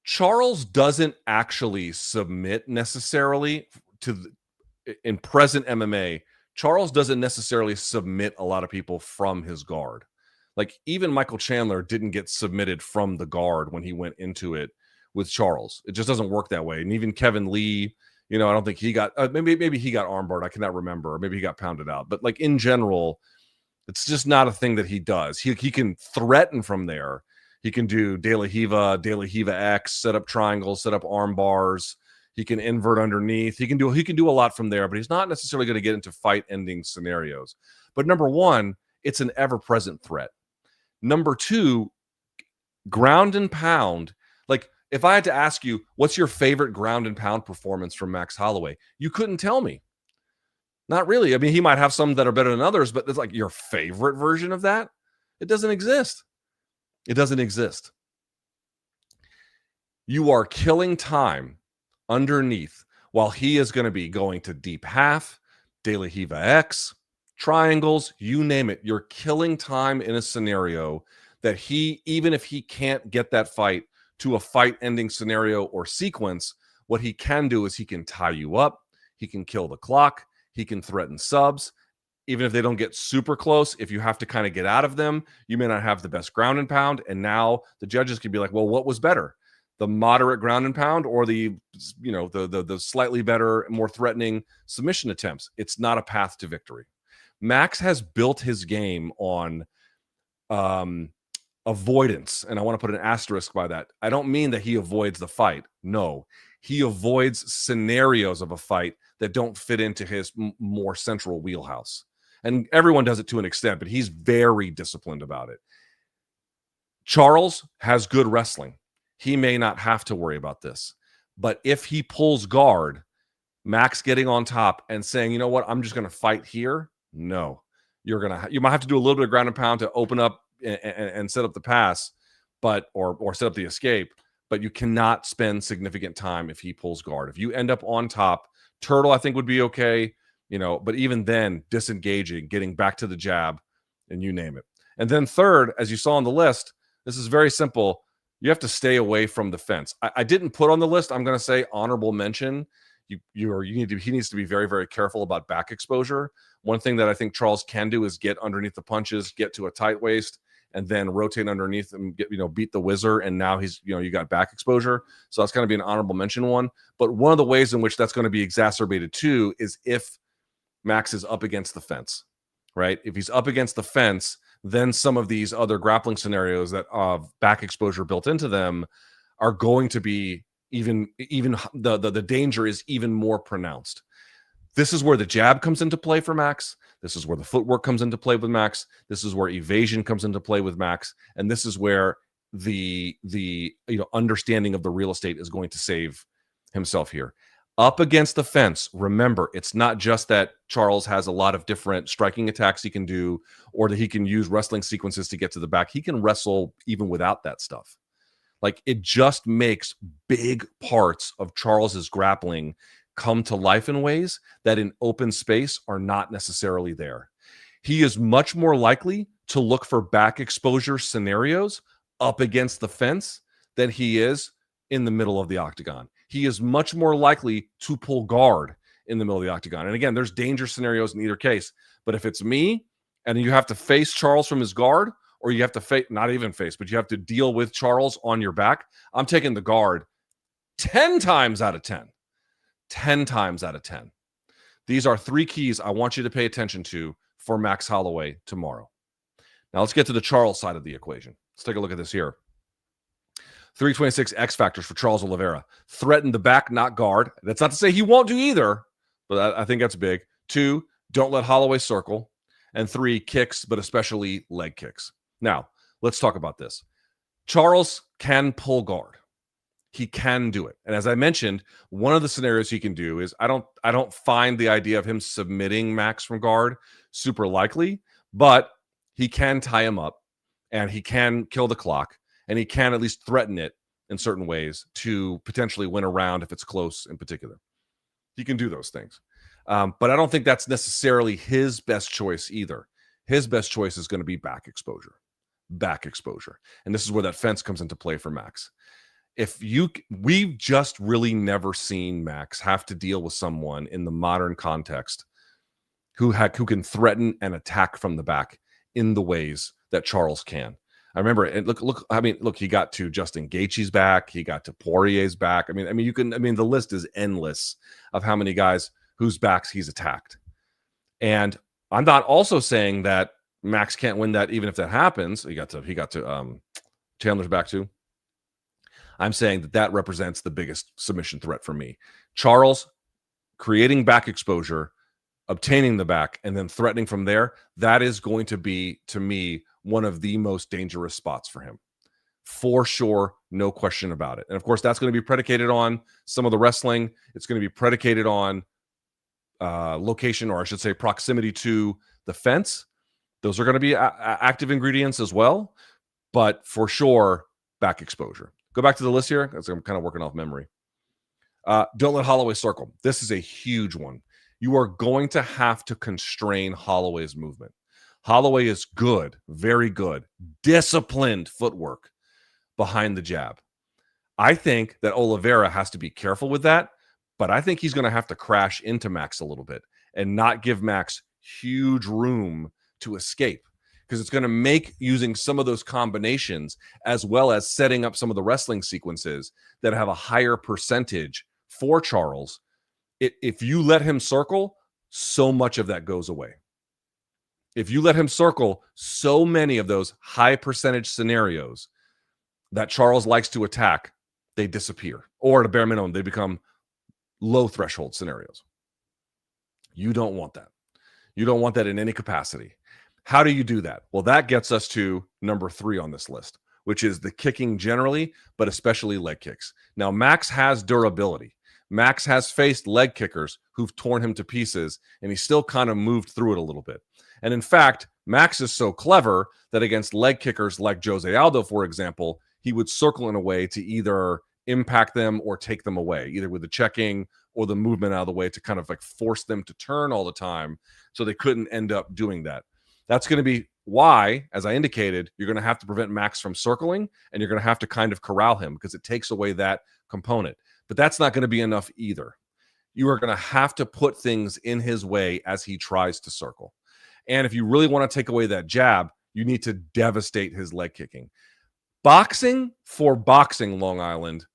Charles doesn't actually submit necessarily in present MMA. Charles doesn't necessarily submit a lot of people from his guard. Like, even Michael Chandler didn't get submitted from the guard when he went into it with Charles. It just doesn't work that way. And even Kevin Lee, I don't think he got, maybe he got armbarred. I cannot remember. Or maybe he got pounded out. But like, in general, it's just not a thing that he does. He can threaten from there. He can do De La Hiva X, set up triangles, set up arm bars. He can invert underneath. He can do a lot from there, but he's not necessarily going to get into fight-ending scenarios. But number one, it's an ever-present threat. Number two, ground and pound. Like, if I had to ask you, what's your favorite ground and pound performance from Max Holloway? You couldn't tell me. Not really. I mean, he might have some that are better than others, but it's like your favorite version of that? It doesn't exist. It doesn't exist. You are killing time underneath while he is going to be going to deep half, De La Hiva X, triangles, you name it. You're killing time in a scenario that he, even if he can't get that fight to a fight-ending scenario or sequence, what he can do is he can tie you up, he can kill the clock, he can threaten subs. Even if they don't get super close, if you have to kind of get out of them, you may not have the best ground and pound. And now the judges can be like, well, what was better? The moderate ground and pound or the slightly better, more threatening submission attempts? It's not a path to victory. Max has built his game on avoidance. And I want to put an asterisk by that. I don't mean that he avoids the fight. No, he avoids scenarios of a fight that don't fit into his more central wheelhouse. And everyone does it to an extent, but he's very disciplined about it. Charles has good wrestling. he may not have to worry about this. But if he pulls guard, Max getting on top and saying, you know what, I'm just going to fight here. No, you might have to do a little bit of ground and pound to open up and set up the pass, but or set up the escape. But you cannot spend significant time if he pulls guard. If you end up on top, Turtle I think would be okay, but even then, disengaging, getting back to the jab, and you name it. And then third, as you saw on the list, this is very simple. You have to stay away from the fence. I didn't put on the list. I'm going to say honorable mention. He needs to be very, very careful about back exposure. One thing that I think Charles can do is get underneath the punches, get to a tight waist, and then rotate underneath and beat the whizzer. And now he's, you got back exposure. So that's going to be an honorable mention one. But one of the ways in which that's going to be exacerbated too is if Max is up against the fence, right? If he's up against the fence, then some of these other grappling scenarios that have back exposure built into them are going to be even the danger is even more pronounced. This is where the jab comes into play for Max. This is where the footwork comes into play with Max. This is where evasion comes into play with Max. And this is where the understanding of the real estate is going to save himself here. Up against the fence, remember, it's not just that Charles has a lot of different striking attacks he can do or that he can use wrestling sequences to get to the back. He can wrestle even without that stuff. Like, it just makes big parts of Charles's grappling come to life in ways that in open space are not necessarily there. He is much more likely to look for back exposure scenarios up against the fence than he is in the middle of the octagon. He is much more likely to pull guard in the middle of the octagon. And again, there's danger scenarios in either case. But if it's me and you have to face Charles from his guard, or you have to face, not even face, but you have to deal with Charles on your back, I'm taking the guard 10 times out of 10. 10 times out of 10. These are three keys I want you to pay attention to for Max Holloway tomorrow. Now let's get to the Charles side of the equation. Let's take a look at this here. 326 X factors for Charles Oliveira. Threaten the back, not guard. That's not to say he won't do either, but I think that's big. 2, don't let Holloway circle. And 3, kicks, but especially leg kicks. Now, let's talk about this. Charles can pull guard. He can do it. And as I mentioned, one of the scenarios he can do is I don't find the idea of him submitting Max from guard super likely, but he can tie him up and he can kill the clock and he can at least threaten it in certain ways to potentially win a round if it's close in particular. He can do those things. But I don't think that's necessarily his best choice either. His best choice is going to be back exposure. Back exposure. And this is where that fence comes into play for Max. We've just really never seen Max have to deal with someone in the modern context who can threaten and attack from the back in the ways that Charles can. I remember, and look, he got to Justin Gaethje's back, he got to Poirier's back. The list is endless of how many guys whose backs he's attacked. And I'm not also saying that Max can't win that even if that happens. He got to Chandler's back too. I'm saying that represents the biggest submission threat for me. Charles creating back exposure, obtaining the back, and then threatening from there, that is going to be, to me, one of the most dangerous spots for him. For sure, no question about it. And of course, that's going to be predicated on some of the wrestling. It's going to be predicated on location, or I should say proximity to the fence. Those are going to be active ingredients as well. But for sure, back exposure. Go back to the list here, because I'm kind of working off memory. Don't let Holloway circle. This is a huge one. You are going to have to constrain Holloway's movement. Holloway is good, very good, disciplined footwork behind the jab. I think that Oliveira has to be careful with that, but I think he's going to have to crash into Max a little bit and not give Max huge room to escape, because it's going to make using some of those combinations as well as setting up some of the wrestling sequences that have a higher percentage for Charles. If you let him circle, so much of that goes away. If you let him circle, so many of those high percentage scenarios that Charles likes to attack, they disappear. Or at a bare minimum, they become low threshold scenarios. You don't want that. You don't want that in any capacity. How do you do that? Well, that gets us to number 3 on this list. which is the kicking generally, but especially leg kicks. Now, Max has durability. Max has faced leg kickers who've torn him to pieces, and he still kind of moved through it a little bit. And in fact, Max is so clever that against leg kickers like Jose Aldo, for example, he would circle in a way to either impact them or take them away, either with the checking or the movement out of the way to kind of like force them to turn all the time so they couldn't end up doing that. That's going to be why, as I indicated, you're going to have to prevent Max from circling, and you're going to have to kind of corral him because it takes away that component. But that's not going to be enough either. You are going to have to put things in his way as he tries to circle. And if you really want to take away that jab, you need to devastate his leg kicking. Boxing for boxing, Long Island,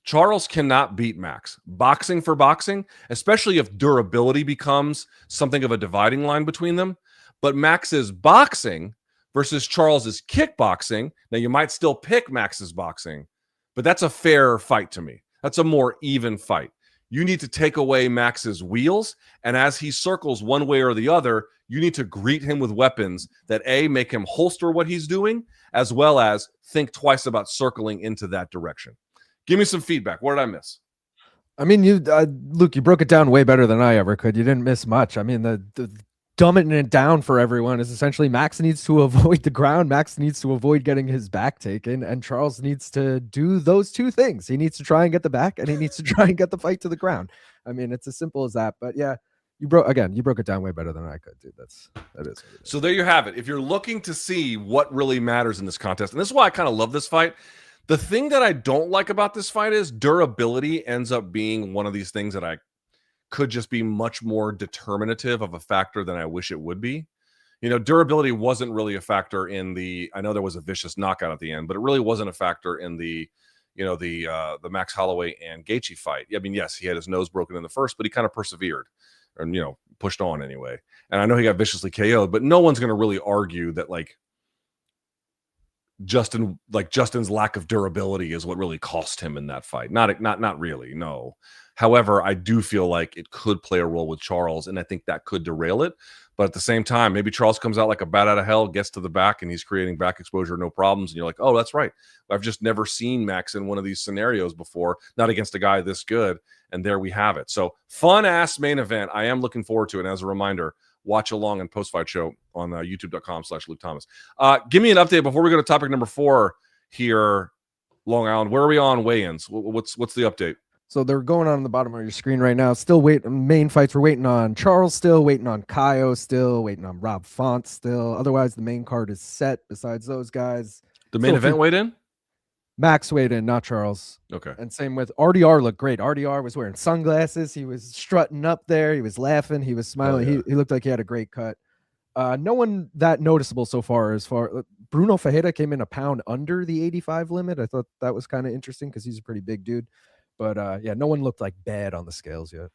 Charles cannot beat Max. Boxing for boxing, especially if durability becomes something of a dividing line between them. But Max's boxing versus Charles's kickboxing, now you might still pick Max's boxing, but that's a fair fight to me. That's a more even fight. You need to take away Max's wheels, and as he circles one way or the other, you need to greet him with weapons that A, make him holster what he's doing, as well as think twice about circling into that direction. Give me some feedback. What did I miss? I mean, Luke, you broke it down way better than I ever could. You didn't miss much. I mean, the dumbing it down for everyone is essentially Max needs to avoid the ground. Max needs to avoid getting his back taken, and Charles needs to do those two things. He needs to try and get the back, and he needs to try and get the fight to the ground. I mean, it's as simple as that. But yeah, you broke it down way better than I could, dude. That is. So there you have it. If you're looking to see what really matters in this contest, and this is why I kind of love this fight. The thing that I don't like about this fight is durability ends up being one of these things that I could just be much more determinative of a factor than I wish it would be. You know, durability wasn't really a factor in I know there was a vicious knockout at the end, but it really wasn't a factor in the Max Holloway and Gaethje fight. I mean, yes, he had his nose broken in the first, but he kind of persevered and, pushed on anyway. And I know he got viciously KO'd, but no one's going to really argue that Justin's lack of durability is what really cost him in that fight. Not really, no. However, I do feel like it could play a role with Charles, and I think that could derail it. But at the same time, maybe Charles comes out like a bat out of hell, gets to the back, and he's creating back exposure, no problems. And you're like, oh, that's right. I've just never seen Max in one of these scenarios before, not against a guy this good. And there we have it. So fun-ass main event. I am looking forward to it. And as a reminder, watch along and post-fight show on youtube.com/Luke Thomas. Give me an update before we go to topic number 4 here, Long Island. Where are we on weigh-ins? What's the update? So they're going on the bottom of your screen right now. Still main fights. We're waiting on Charles still, waiting on Kaio still, waiting on Rob Font still. Otherwise, the main card is set besides those guys. The main event weighed in? Max weighed in, not Charles. Okay. And same with RDR looked great. RDR was wearing sunglasses. He was strutting up there. He was laughing. He was smiling. Oh, yeah. He looked like he had a great cut. No one that noticeable so far Bruno Fajeda came in a pound under the 85 limit. I thought that was kind of interesting because he's a pretty big dude. But yeah, no one looked like bad on the scales yet.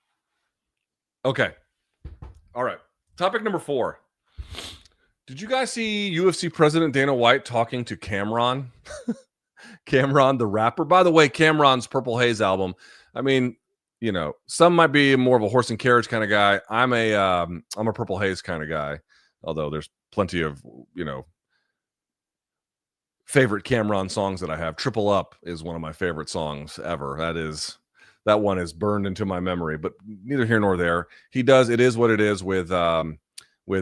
Okay. All right. Topic number 4. Did you guys see UFC President Dana White talking to Cameron? Cameron, the rapper. By the way, Cameron's Purple Haze album. I mean, some might be more of a horse and carriage kind of guy. I'm a Purple Haze kind of guy. Although there's plenty of, favorite Cameron songs that I have. Triple Up is one of my favorite songs ever. That one is burned into my memory, but neither here nor there. It is what it is with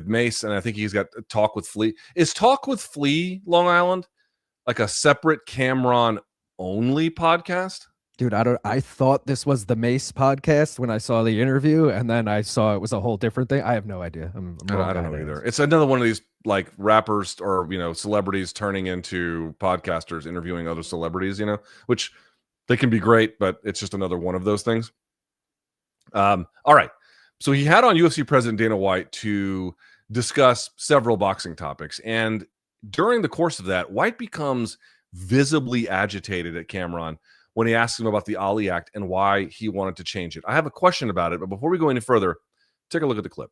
Mace, and I think he's got Talk with Flea. Is Talk with Flea, Long Island, like a separate Cameron only podcast? Dude, I thought this was the Mace podcast when I saw the interview, and then I saw it was a whole different thing. I have no idea. I don't know either. It's another one of these like rappers or celebrities turning into podcasters, interviewing other celebrities, which they can be great, but it's just another one of those things. All right. So he had on UFC President Dana White to discuss several boxing topics, and during the course of that, White becomes visibly agitated at Cameron when he asks him about the Ali Act and why he wanted to change it. I have a question about it, but before we go any further, take a look at the clip.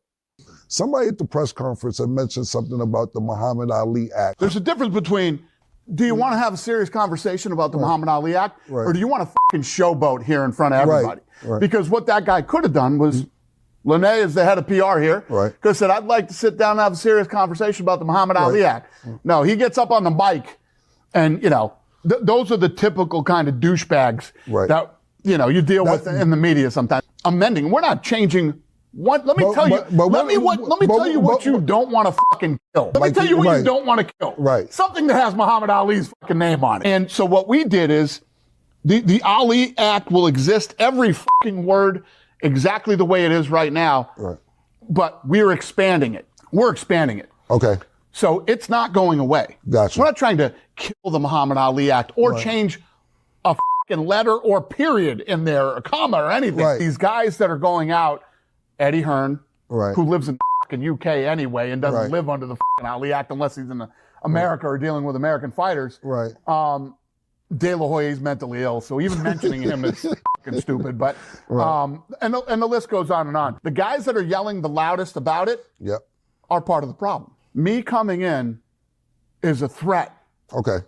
Somebody at the press conference had mentioned something about the Muhammad Ali Act. There's a difference between, do you want to have a serious conversation about the Muhammad Ali Act, or do you want to fucking showboat here in front of everybody? Right. Because what that guy could have done was, Lene is the head of PR here, could have said, I'd like to sit down and have a serious conversation about the Muhammad Ali Act. No, he gets up on the mic And, those are the typical kind of douchebags that, you deal with in the media sometimes. Amending. We're not changing. Let me tell you what you don't want to fucking kill. Let me tell you what you don't want to kill. Right. Something that has Muhammad Ali's fucking name on it. And so what we did is the Ali Act will exist, every fucking word, exactly the way it is right now. Right. But we're expanding it. We're expanding it. Okay. So it's not going away. Gotcha. We're not trying to kill the Muhammad Ali Act or change a fucking letter or period in there, or comma or anything. Right. These guys that are going out, Eddie Hearn, right, who lives in fucking UK anyway and doesn't live under the fucking Ali Act unless he's in America or dealing with American fighters. Right. De La Hoya's mentally ill, so even mentioning him is fucking stupid. But and the list goes on and on. The guys that are yelling the loudest about it are part of the problem. Me coming in is a threat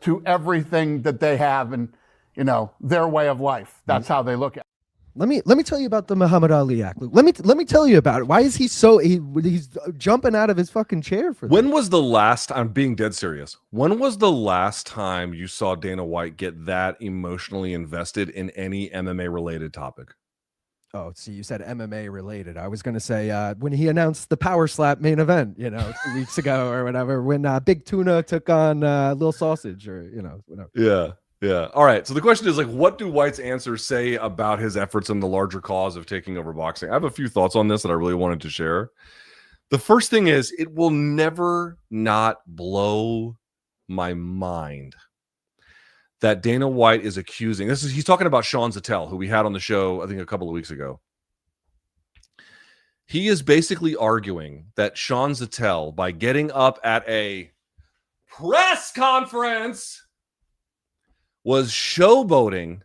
to everything that they have and their way of life. That's how they look at it. Let me tell you about the Muhammad Ali Act. Let me tell you about it. Why is he he's jumping out of his fucking chair for this? When was the last, I'm being dead serious, when was the last time you saw Dana White get that emotionally invested in any MMA related topic? Oh, see, you said MMA related. I was going to say when he announced the Power Slap main event, 2 weeks ago or whatever, when Big Tuna took on Lil Sausage or, whatever. Yeah. Yeah. All right. So the question is, what do White's answers say about his efforts in the larger cause of taking over boxing? I have a few thoughts on this that I really wanted to share. The first thing is, it will never not blow my mind that Dana White is accusing. He's talking about Sean Zettel, who we had on the show, I think a couple of weeks ago. He is basically arguing that Sean Zettel, by getting up at a press conference, was showboating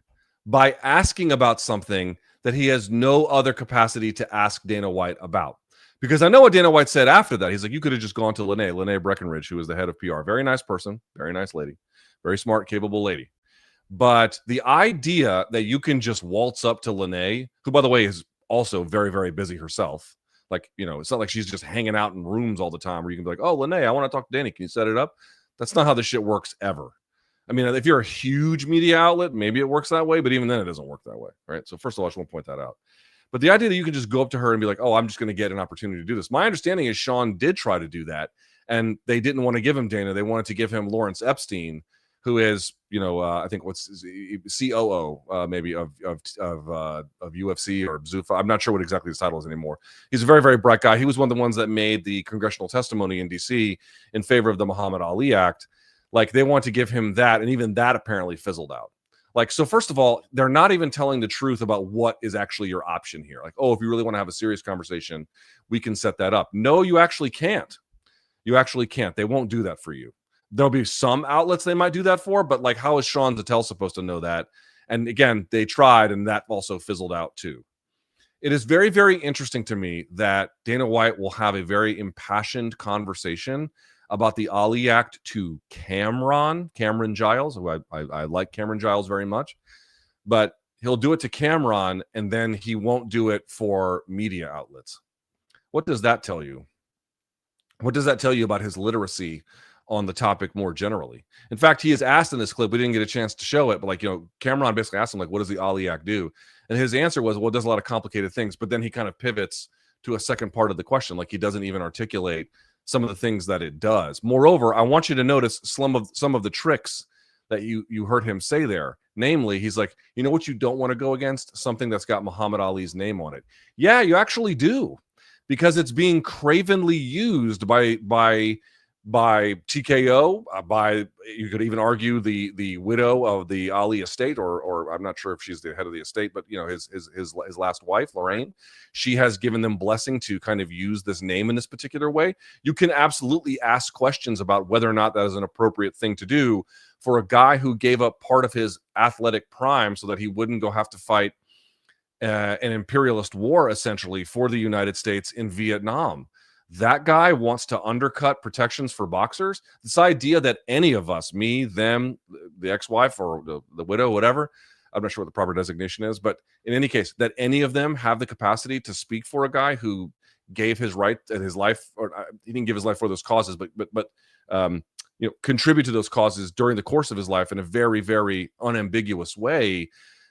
by asking about something that he has no other capacity to ask Dana White about. Because I know what Dana White said after that. He's like, you could have just gone to Lene Breckenridge, who was the head of PR. Very nice person, very nice lady, very smart, capable lady. But the idea that you can just waltz up to Lene, who, by the way, is also very, very busy herself. It's not like she's just hanging out in rooms all the time where you can be like, oh, Lene, I want to talk to Danny. Can you set it up? That's not how this shit works ever. I mean, if you're a huge media outlet, maybe it works that way, but even then it doesn't work that way, right? So first of all, I just want to point that out. But the idea that you can just go up to her and be like, oh, I'm just going to get an opportunity to do this. My understanding is Sean did try to do that, and they didn't want to give him Dana. They wanted to give him Lawrence Epstein, who is, I think COO maybe of UFC or Zuffa. I'm not sure what exactly his title is anymore. He's a very, very bright guy. He was one of the ones that made the congressional testimony in DC in favor of the Muhammad Ali Act. They want to give him that, and even that apparently fizzled out. So first of all, they're not even telling the truth about what is actually your option here. Oh, if you really want to have a serious conversation, we can set that up. No, you actually can't. You actually can't. They won't do that for you. There'll be some outlets they might do that for, but how is Sean Zettel supposed to know that? And again, they tried, and that also fizzled out too. It is very, very interesting to me that Dana White will have a very impassioned conversation about the Ali Act to Cameron Giles, who I like Cameron Giles very much, but he'll do it to Cameron, and then he won't do it for media outlets. What does that tell you? What does that tell you about his literacy on the topic more generally? In fact, he is asked in this clip, we didn't get a chance to show it, but Cameron basically asked him, what does the Ali Act do? And his answer was, well, it does a lot of complicated things, but then he kind of pivots to a second part of the question, he doesn't even articulate some of the things that it does. Moreover, I want you to notice some of the tricks that you heard him say there. Namely, he's like, you know what you don't want to go against? Something that's got Muhammad Ali's name on it. Yeah, you actually do, because it's being cravenly used by TKO, you could even argue the widow of the Ali estate, or I'm not sure if she's the head of the estate, but his last wife, Lorraine, she has given them blessing to kind of use this name in this particular way. You can absolutely ask questions about whether or not that is an appropriate thing to do for a guy who gave up part of his athletic prime so that he wouldn't go have to fight an imperialist war, essentially, for the United States in Vietnam. That guy wants to undercut protections for boxers. This idea that any of us, me, them, the ex-wife or the widow, whatever, I'm not sure what the proper designation is, but in any case, that any of them have the capacity to speak for a guy who gave his right and his life, or he didn't give his life for those causes, but contribute to those causes during the course of his life in a very, very unambiguous way.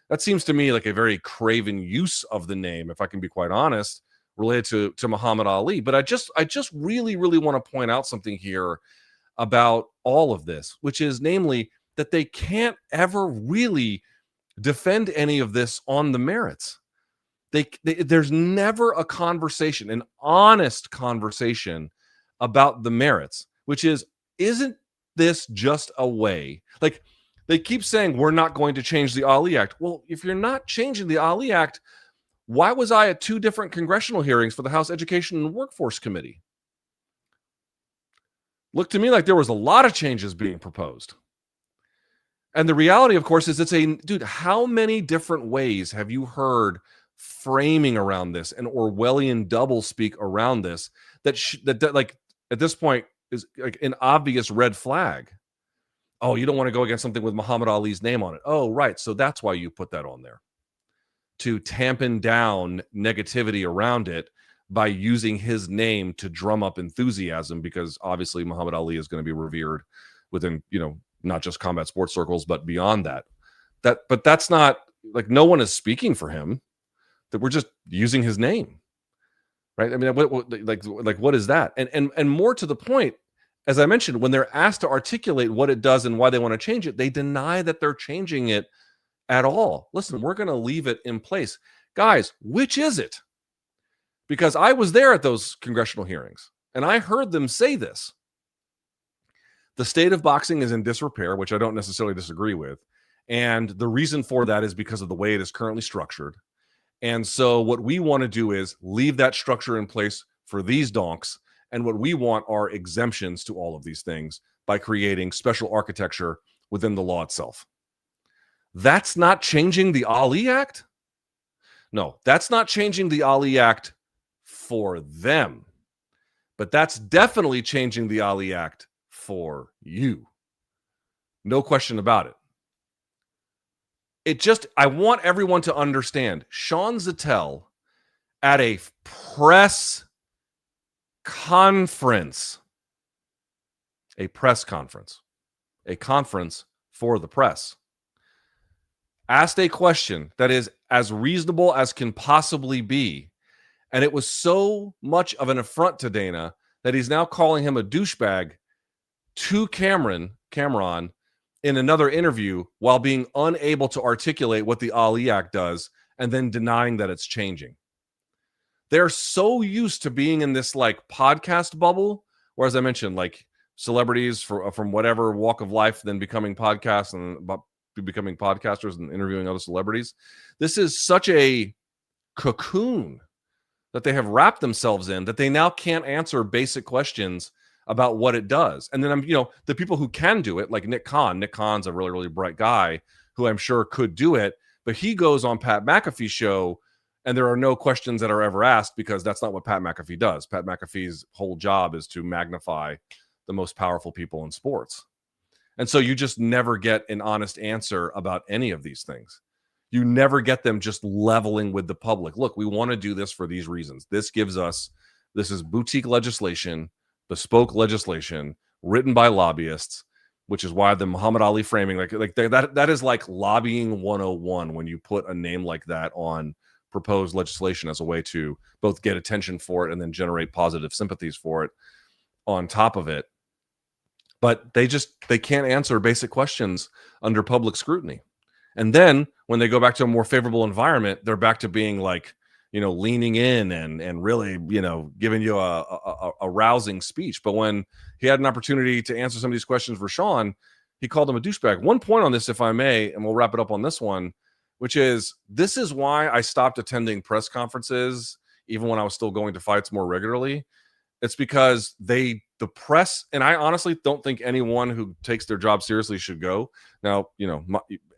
That seems to me like a very craven use of the name, if I can be quite honest, related to Muhammad Ali. But I just really, really want to point out something here about all of this, which is namely that they can't ever really defend any of this on the merits. There's never a conversation, an honest conversation about the merits, which isn't this just a way? Like, they keep saying we're not going to change the Ali Act. Well, if you're not changing the Ali Act, why was I at 2 different congressional hearings for the House Education and Workforce Committee? Looked to me like there was a lot of changes being proposed. And the reality, of course, is dude, how many different ways have you heard framing around this and Orwellian doublespeak around this that like at this point is like an obvious red flag? Oh, you don't want to go against something with Muhammad Ali's name on it. Oh, right. So that's why you put that on there, to tampen down negativity around it by using his name to drum up enthusiasm, because obviously Muhammad Ali is going to be revered within, not just combat sports circles, but beyond that. But that's not, like, no one is speaking for him, that we're just using his name. Right? I mean, what is that? And more to the point, as I mentioned, when they're asked to articulate what it does and why they want to change it, they deny that they're changing it at all. Listen, we're going to leave it in place. Guys, which is it? Because I was there at those congressional hearings, and I heard them say this. The state of boxing is in disrepair, which I don't necessarily disagree with. And the reason for that is because of the way it is currently structured. And so what we want to do is leave that structure in place for these donks. And what we want are exemptions to all of these things by creating special architecture within the law itself. That's not changing the Ali Act? No, that's not changing the Ali Act for them. But that's definitely changing the Ali Act for you. No question about it. I want everyone to understand, Sean Zettel at a press conference, a conference for the press, asked a question that is as reasonable as can possibly be. And it was so much of an affront to Dana that he's now calling him a douchebag to Cameron in another interview, while being unable to articulate what the Ali Act does and then denying that it's changing. They're so used to being in this like podcast bubble, where, as I mentioned, like celebrities from whatever walk of life then becoming podcasts and becoming podcasters and interviewing other celebrities. This is such a cocoon that they have wrapped themselves in that they now can't answer basic questions about what it does. And then the people who can do it, like Nick Khan. Nick Khan's a really, really bright guy who I'm sure could do it, but he goes on Pat McAfee's show and there are no questions that are ever asked, because that's not what Pat McAfee does. Pat McAfee's whole job is to magnify the most powerful people in sports. And so you just never get an honest answer about any of these things. You never get them just leveling with the public. Look, we want to do this for these reasons. This is boutique legislation, bespoke legislation written by lobbyists, which is why the Muhammad Ali framing, that is like lobbying 101 when you put a name like that on proposed legislation as a way to both get attention for it and then generate positive sympathies for it on top of it. But they can't answer basic questions under public scrutiny. And then when they go back to a more favorable environment, they're back to being like, leaning in and really, giving you a rousing speech. But when he had an opportunity to answer some of these questions for Sean, he called him a douchebag. One point on this, if I may, and we'll wrap it up on this one, which is, this is why I stopped attending press conferences, even when I was still going to fights more regularly. It's because the press, and I honestly don't think anyone who takes their job seriously should go. Now,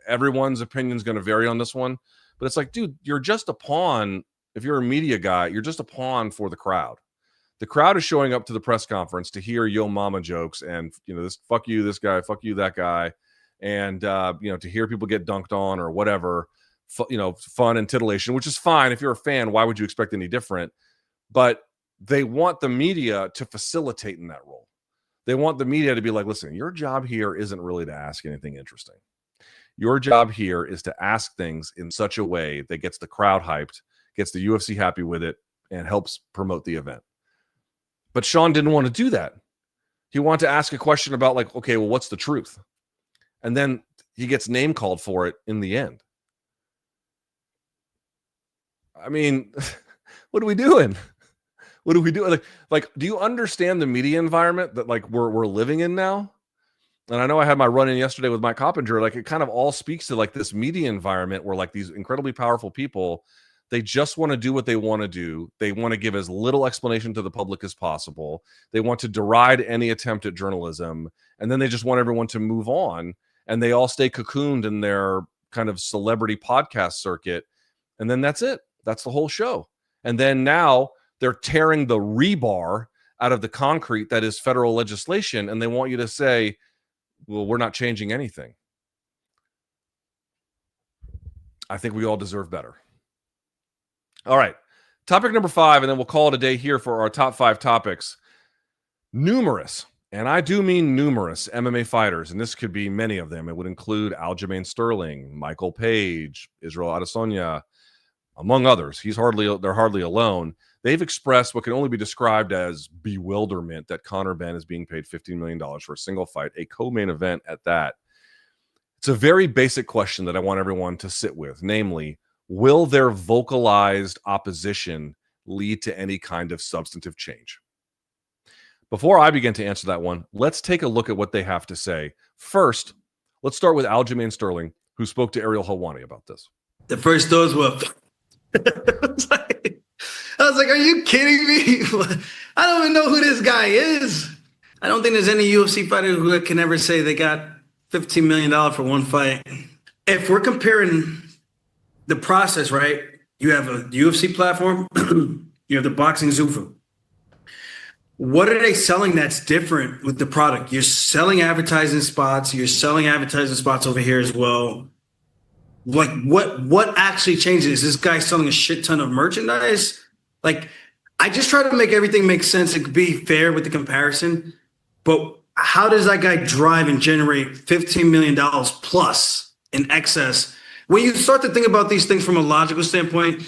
everyone's opinion is going to vary on this one, but it's like, dude, you're just a pawn. If you're a media guy, you're just a pawn for the crowd. The crowd is showing up to the press conference to hear yo mama jokes and, this fuck you, this guy, fuck you, that guy. And, to hear people get dunked on or whatever, fun and titillation, which is fine. If you're a fan, why would you expect any different? But they want the media to facilitate in that role. They want the media to be like, listen, your job here isn't really to ask anything interesting. Your job here is to ask things in such a way that gets the crowd hyped, gets the UFC happy with it, and helps promote the event. But Sean didn't want to do that. He wanted to ask a question about like, okay, well, what's the truth? And then he gets name called for it in the end. I mean, what are we doing? What do we do? Like, do you understand the media environment that like we're living in now? And I know I had my run in yesterday with Mike Coppinger. Like, it kind of all speaks to like this media environment where like these incredibly powerful people, they just want to do what they want to do. They want to give as little explanation to the public as possible. They want to deride any attempt at journalism, and then they just want everyone to move on. And they all stay cocooned in their kind of celebrity podcast circuit, and then that's it. That's the whole show. And then now they're tearing the rebar out of the concrete that is federal legislation, and they want you to say, well, we're not changing anything. I think we all deserve better. All right. Topic number 5, and then we'll call it a day here for our top 5 topics. Numerous, and I do mean numerous, MMA fighters, and this could be many of them. It would include Aljamain Sterling, Michael Page, Israel Adesanya, among others. They're hardly alone. They've expressed what can only be described as bewilderment that Conor Benn is being paid $15 million for a single fight, a co-main event at that. It's a very basic question that I want everyone to sit with, namely, will their vocalized opposition lead to any kind of substantive change? Before I begin to answer that one, let's take a look at what they have to say. First, let's start with Aljamain Sterling, who spoke to Ariel Helwani about this. The first thoughts were, I was like, are you kidding me? I don't even know who this guy is. I don't think there's any UFC fighter who can ever say they got $15 million for one fight. If we're comparing the process, right? You have a UFC platform, you have the boxing Zuffa. What are they selling that's different with the product? You're selling advertising spots. You're selling advertising spots over here as well. Like, what actually changes? Is this guy selling a shit ton of merchandise? Like, I just try to make everything make sense and be fair with the comparison. But how does that guy drive and generate $15 million plus in excess? When you start to think about these things from a logical standpoint,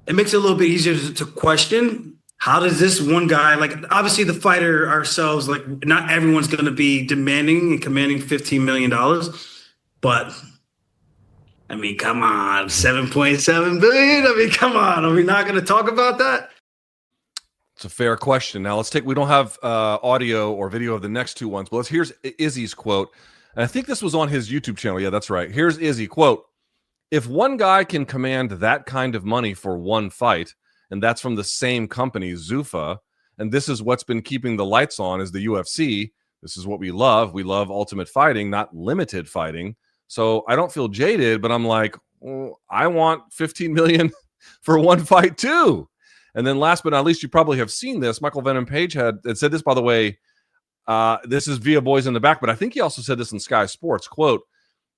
it makes it a little bit easier to question. How does this one guy, like, obviously the fighter ourselves, like, not everyone's going to be demanding and commanding $15 million. But, I mean, come on, $7.7 billion. I mean, come on. Are we not going to talk about that? It's a fair question. Now, we don't have audio or video of the next two ones, but here's Izzy's quote. And I think this was on his YouTube channel. Yeah, that's right. Here's Izzy, quote, "If one guy can command that kind of money for one fight, and that's from the same company, Zuffa, and this is what's been keeping the lights on is the UFC. This is what we love. We love ultimate fighting, not limited fighting. So I don't feel jaded, but I'm like, well, I want $15 million for one fight too." And then last but not least, you probably have seen this. Michael Venom Page had said this, by the way. This is via Boys in the Back, but I think he also said this in Sky Sports, quote,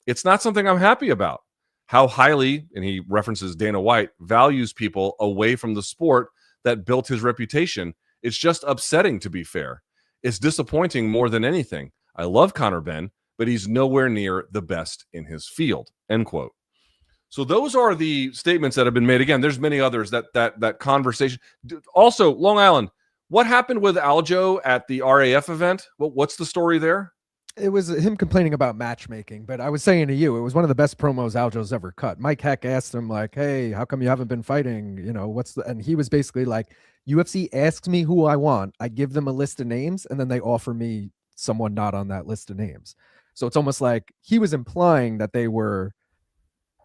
"It's not something I'm happy about. How highly," and he references Dana White, "values people away from the sport that built his reputation. It's just upsetting, to be fair. It's disappointing more than anything. I love Conor Benn, but he's nowhere near the best in his field," end quote. So those are the statements that have been made. Again, there's many others that conversation. Also, Long Island, what happened with Aljo at the RAF event? What's the story there? It was him complaining about matchmaking, but I was saying to you, it was one of the best promos Aljo's ever cut. Mike Heck asked him like, "Hey, how come you haven't been fighting? You know, and he was basically like, UFC asks me who I want. I give them a list of names, and then they offer me someone not on that list of names. So it's almost like he was implying that they were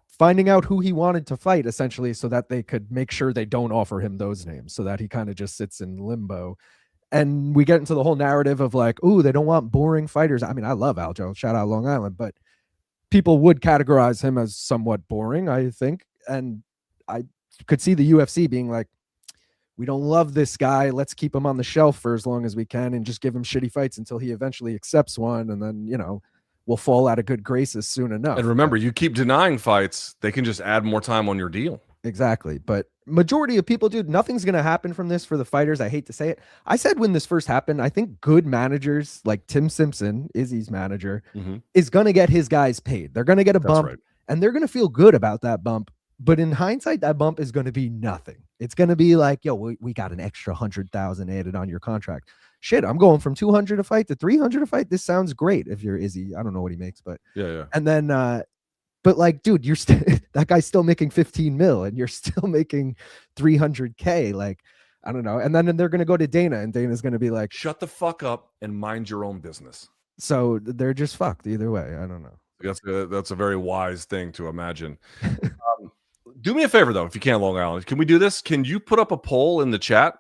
finding out who he wanted to fight, essentially, so that they could make sure they don't offer him those names, so that he kind of just sits in limbo. And we get into the whole narrative of like, oh, they don't want boring fighters. I mean, I love Aljo, shout out Long Island, but people would categorize him as somewhat boring, I think. And I could see the UFC being like, we don't love this guy. Let's keep him on the shelf for as long as we can and just give him shitty fights until he eventually accepts one. And then, you know, we'll fall out of good graces soon enough. And remember, you keep denying fights, they can just add more time on your deal. Exactly. But majority of people, dude, nothing's going to happen from this for the fighters. I hate to say it. I said when this first happened, I think good managers like Tim Simpson, Izzy's manager, is going to get his guys paid. They're going to get a bump and they're going to feel good about that bump. But in hindsight, that bump is going to be nothing. It's going to be like, yo, we got an extra 100,000 added on your contract. Shit, I'm going from 200 a fight to 300 a fight. This sounds great if you're Izzy. I don't know what he makes, but yeah. And then, but like, dude, you're that guy's still making 15 mil and you're still making 300K. Like, I don't know. And then they're going to go to Dana and Dana's going to be like, shut the fuck up and mind your own business. So they're just fucked either way. I don't know. That's a very wise thing to imagine. Do me a favor though, if you can, Long Island. Can we do this? Can you put up a poll in the chat?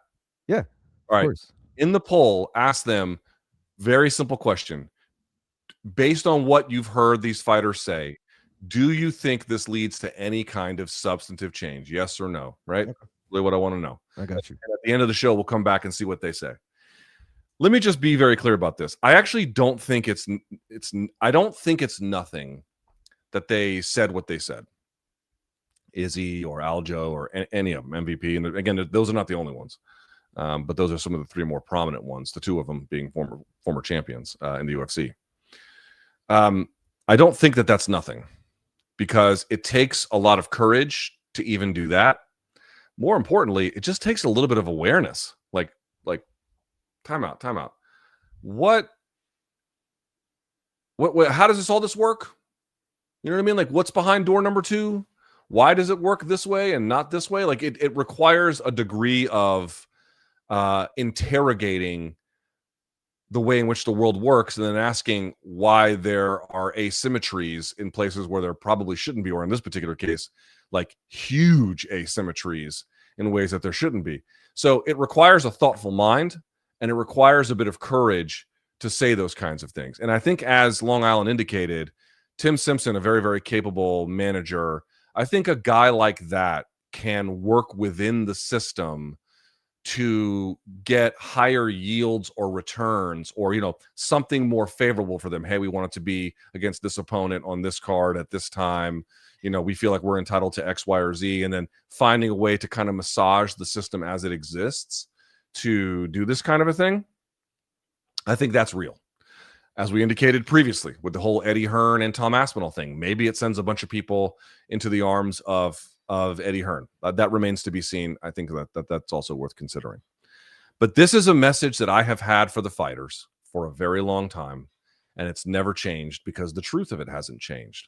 Yeah. All right. Of course. In the poll, ask them very simple question. Based on what you've heard these fighters say, do you think this leads to any kind of substantive change? Yes or no? Right? Okay. Really what I want to know. I got you. And at the end of the show, we'll come back and see what they say. Let me just be very clear about this. I actually don't think it's nothing that they said what they said. Izzy or Aljo or any of them, MVP. And again, those are not the only ones. But those are some of the three more prominent ones, the two of them being former champions in the UFC. I don't think that that's nothing because it takes a lot of courage to even do that. More importantly, it just takes a little bit of awareness. Like time out. What, how does all this work? You know what I mean? Like, what's behind door number 2? Why does it work this way and not this way? Like, it requires a degree of interrogating the way in which the world works and then asking why there are asymmetries in places where there probably shouldn't be, or in this particular case, like huge asymmetries in ways that there shouldn't be. So it requires a thoughtful mind and it requires a bit of courage to say those kinds of things. And I think, as Long Island indicated, Tim Simpson, a very, very capable manager, I think a guy like that can work within the system to get higher yields or returns, or, you know, something more favorable for them. Hey, we want it to be against this opponent on this card at this time. You know, we feel like we're entitled to X, Y, or Z, and then finding a way to kind of massage the system as it exists to do this kind of a thing. I think that's real. As we indicated previously with the whole Eddie Hearn and Tom Aspinall thing, maybe it sends a bunch of people into the arms of Eddie Hearn. That remains to be seen. I think that's also worth considering. But this is a message that I have had for the fighters for a very long time, and it's never changed because the truth of it hasn't changed.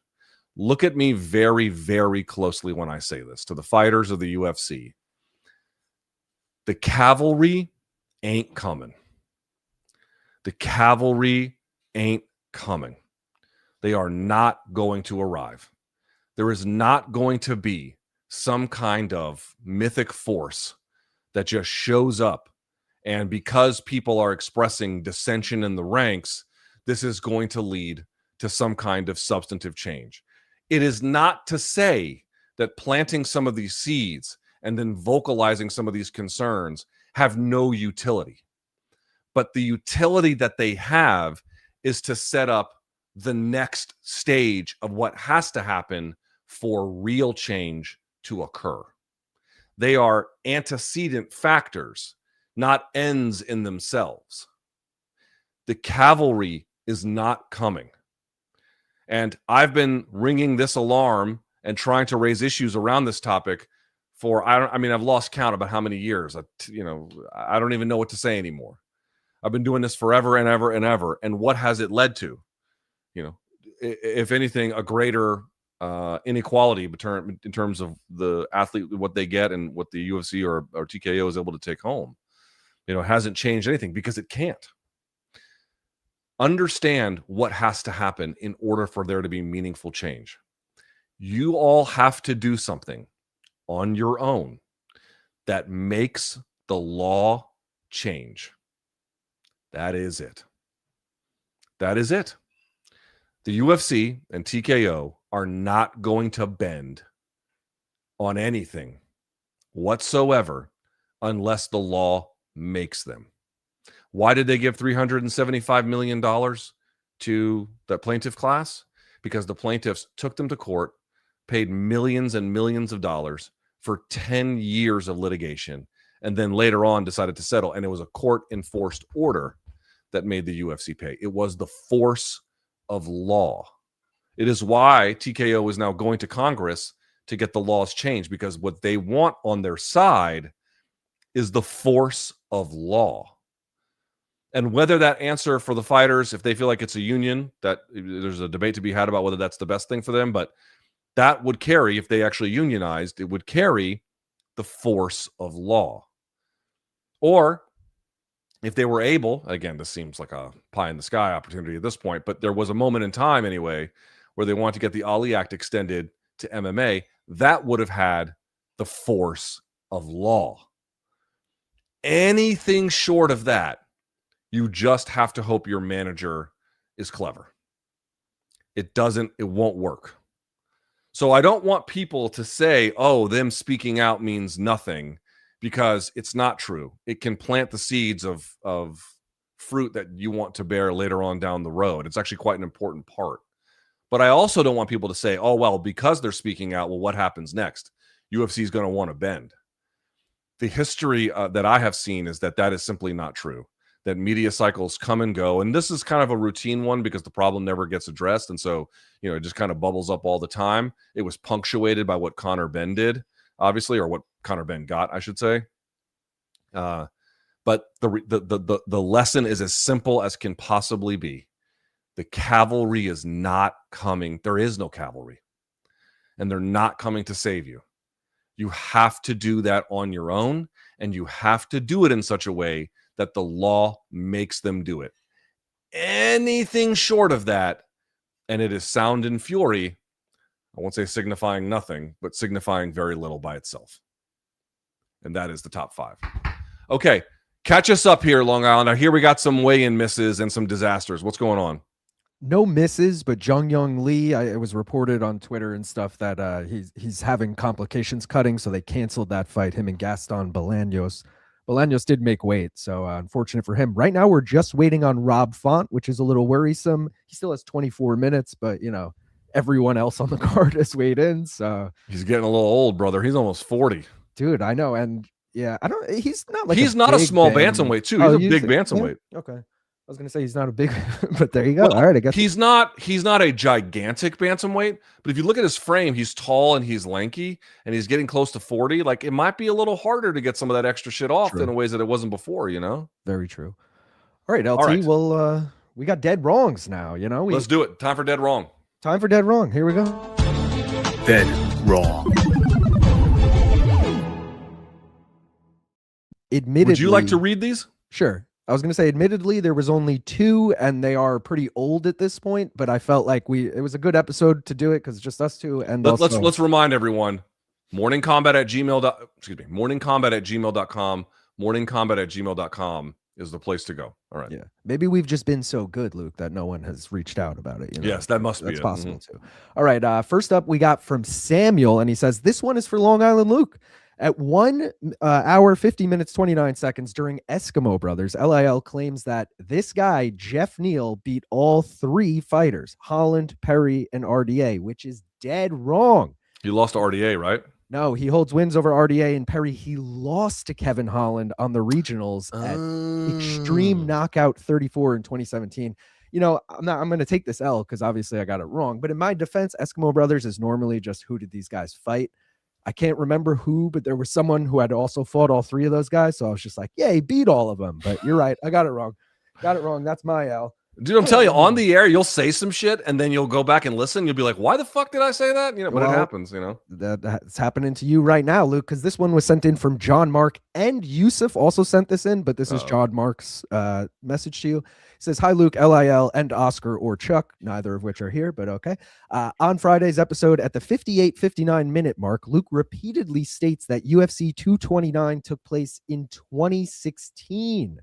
Look at me very, very closely when I say this to the fighters of the UFC. The cavalry ain't coming. The cavalry ain't coming. They are not going to arrive. There is not going to be some kind of mythic force that just shows up, and because people are expressing dissension in the ranks, this is going to lead to some kind of substantive change. It is not to say that planting some of these seeds and then vocalizing some of these concerns have no utility, but the utility that they have is to set up the next stage of what has to happen for real change to occur. They are antecedent factors, not ends in themselves. The cavalry is not coming. And I've been ringing this alarm and trying to raise issues around this topic for, I've lost count about how many years. I don't even know what to say anymore. I've been doing this forever and ever and ever. And what has it led to? You know, if anything, a greater inequality in terms of the athlete, what they get and what the UFC or TKO is able to take home. You know, it hasn't changed anything because it can't. Understand what has to happen in order for there to be meaningful change. You all have to do something on your own that makes the law change. That is it. That is it. The UFC and TKO are not going to bend on anything whatsoever unless the law makes them. Why did they give $375 million to the plaintiff class? Because the plaintiffs took them to court, paid millions and millions of dollars, for 10 years of litigation, and then later on decided to settle. And it was a court-enforced order that made the UFC pay. It was the force of law. It is why TKO is now going to Congress to get the laws changed, because what they want on their side is the force of law. And whether that answer for the fighters, if they feel like it's a union, that there's a debate to be had about whether that's the best thing for them, but that would carry, if they actually unionized, it would carry the force of law. Or if they were able, again, this seems like a pie in the sky opportunity at this point, but there was a moment in time anyway where they wanted to get the Ali Act extended to MMA, that would have had the force of law. Anything short of that, you just have to hope your manager is clever. It won't work. So I don't want people to say, oh, them speaking out means nothing, because it's not true. It can plant the seeds of fruit that you want to bear later on down the road. It's actually quite an important part. But I also don't want people to say, oh, well, because they're speaking out, well, what happens next? UFC is going to want to bend. The history that I have seen is that is simply not true, that media cycles come and go. And this is kind of a routine one because the problem never gets addressed. And so, it just kind of bubbles up all the time. It was punctuated by what Conor Benn did, obviously, or what Conor Benn got, I should say. But the lesson is as simple as can possibly be. The cavalry is not coming. There is no cavalry. And they're not coming to save you. You have to do that on your own, and you have to do it in such a way that the law makes them do it. Anything short of that, and it is sound and fury, I won't say signifying nothing, but signifying very little by itself. And that is the top 5. Okay, catch us up here, Long Island. Now, here we got some weigh-in misses and some disasters. What's going on? No misses, but Jung Young Lee, it was reported on Twitter and stuff that he's having complications cutting, so they canceled that fight, him and Gaston Bolaños. Bolaños did make weight, so unfortunate for him. Right now, we're just waiting on Rob Font, which is a little worrisome. He still has 24 minutes, but, everyone else on the card has weighed in, so. He's getting a little old, brother. He's almost 40. Dude, I know, and yeah, he's not like he's not a small bantamweight, too. He's a big bantamweight. Yeah? Okay. I was going to say he's not a big, but there you go. All right, I guess he's not a gigantic bantamweight, but if you look at his frame, he's tall and he's lanky and he's getting close to 40. Like, it might be a little harder to get some of that extra shit off in ways that it wasn't before, Very true. All right, LT, all right. Well, we got dead wrongs now, Let's do it. Time for dead wrong. Time for dead wrong. Here we go. Dead wrong. Admittedly, would you like to read these? Sure. I was going to say, admittedly, there was only 2, and they are pretty old at this point. But I felt like it was a good episode to do it because it's just us 2. And let's remind everyone: morningcombat@gmail.com. Morningcombat@gmail.com is the place to go. All right. Yeah. Maybe we've just been so good, Luke, that no one has reached out about it. Yes, that must be. That's possible too. All right. First up, we got from Samuel, and he says this one is for Long Island Luke. At 1 hour, 50 minutes, 29 seconds during Eskimo Brothers, LIL claims that this guy, Jeff Neal, beat all 3 fighters, Holland, Perry, and RDA, which is dead wrong. He lost to RDA, right? No, he holds wins over RDA and Perry. He lost to Kevin Holland on the regionals at Extreme Knockout 34 in 2017. I'm going to take this L because obviously I got it wrong. But in my defense, Eskimo Brothers is normally just who did these guys fight? I can't remember who, but there was someone who had also fought all 3 of those guys. So I was just like, yeah, he beat all of them. But you're right. I got it wrong. That's my L. Dude, I'm telling you, on the air, you'll say some shit and then you'll go back and listen. You'll be like, why the fuck did I say that? But it happens, That's happening to you right now, Luke, because this one was sent in from John Mark, and Yusuf also sent this in, but this is John Mark's message to you. He says, hi, Luke, LIL, and Oscar or Chuck, neither of which are here, but okay. On Friday's episode at the 58-59 minute mark, Luke repeatedly states that UFC 229 took place in 2016.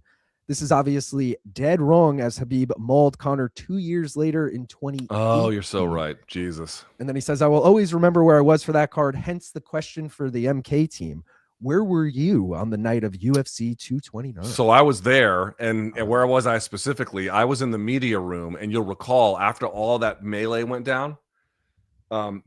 This is obviously dead wrong, as Habib mauled Conor 2 years later in 2018. Oh, you're so right. Jesus. And then he says, I will always remember where I was for that card, hence the question for the MK team. Where were you on the night of UFC 229? So I was there, and where was I specifically? I was in the media room, and you'll recall after all that melee went down,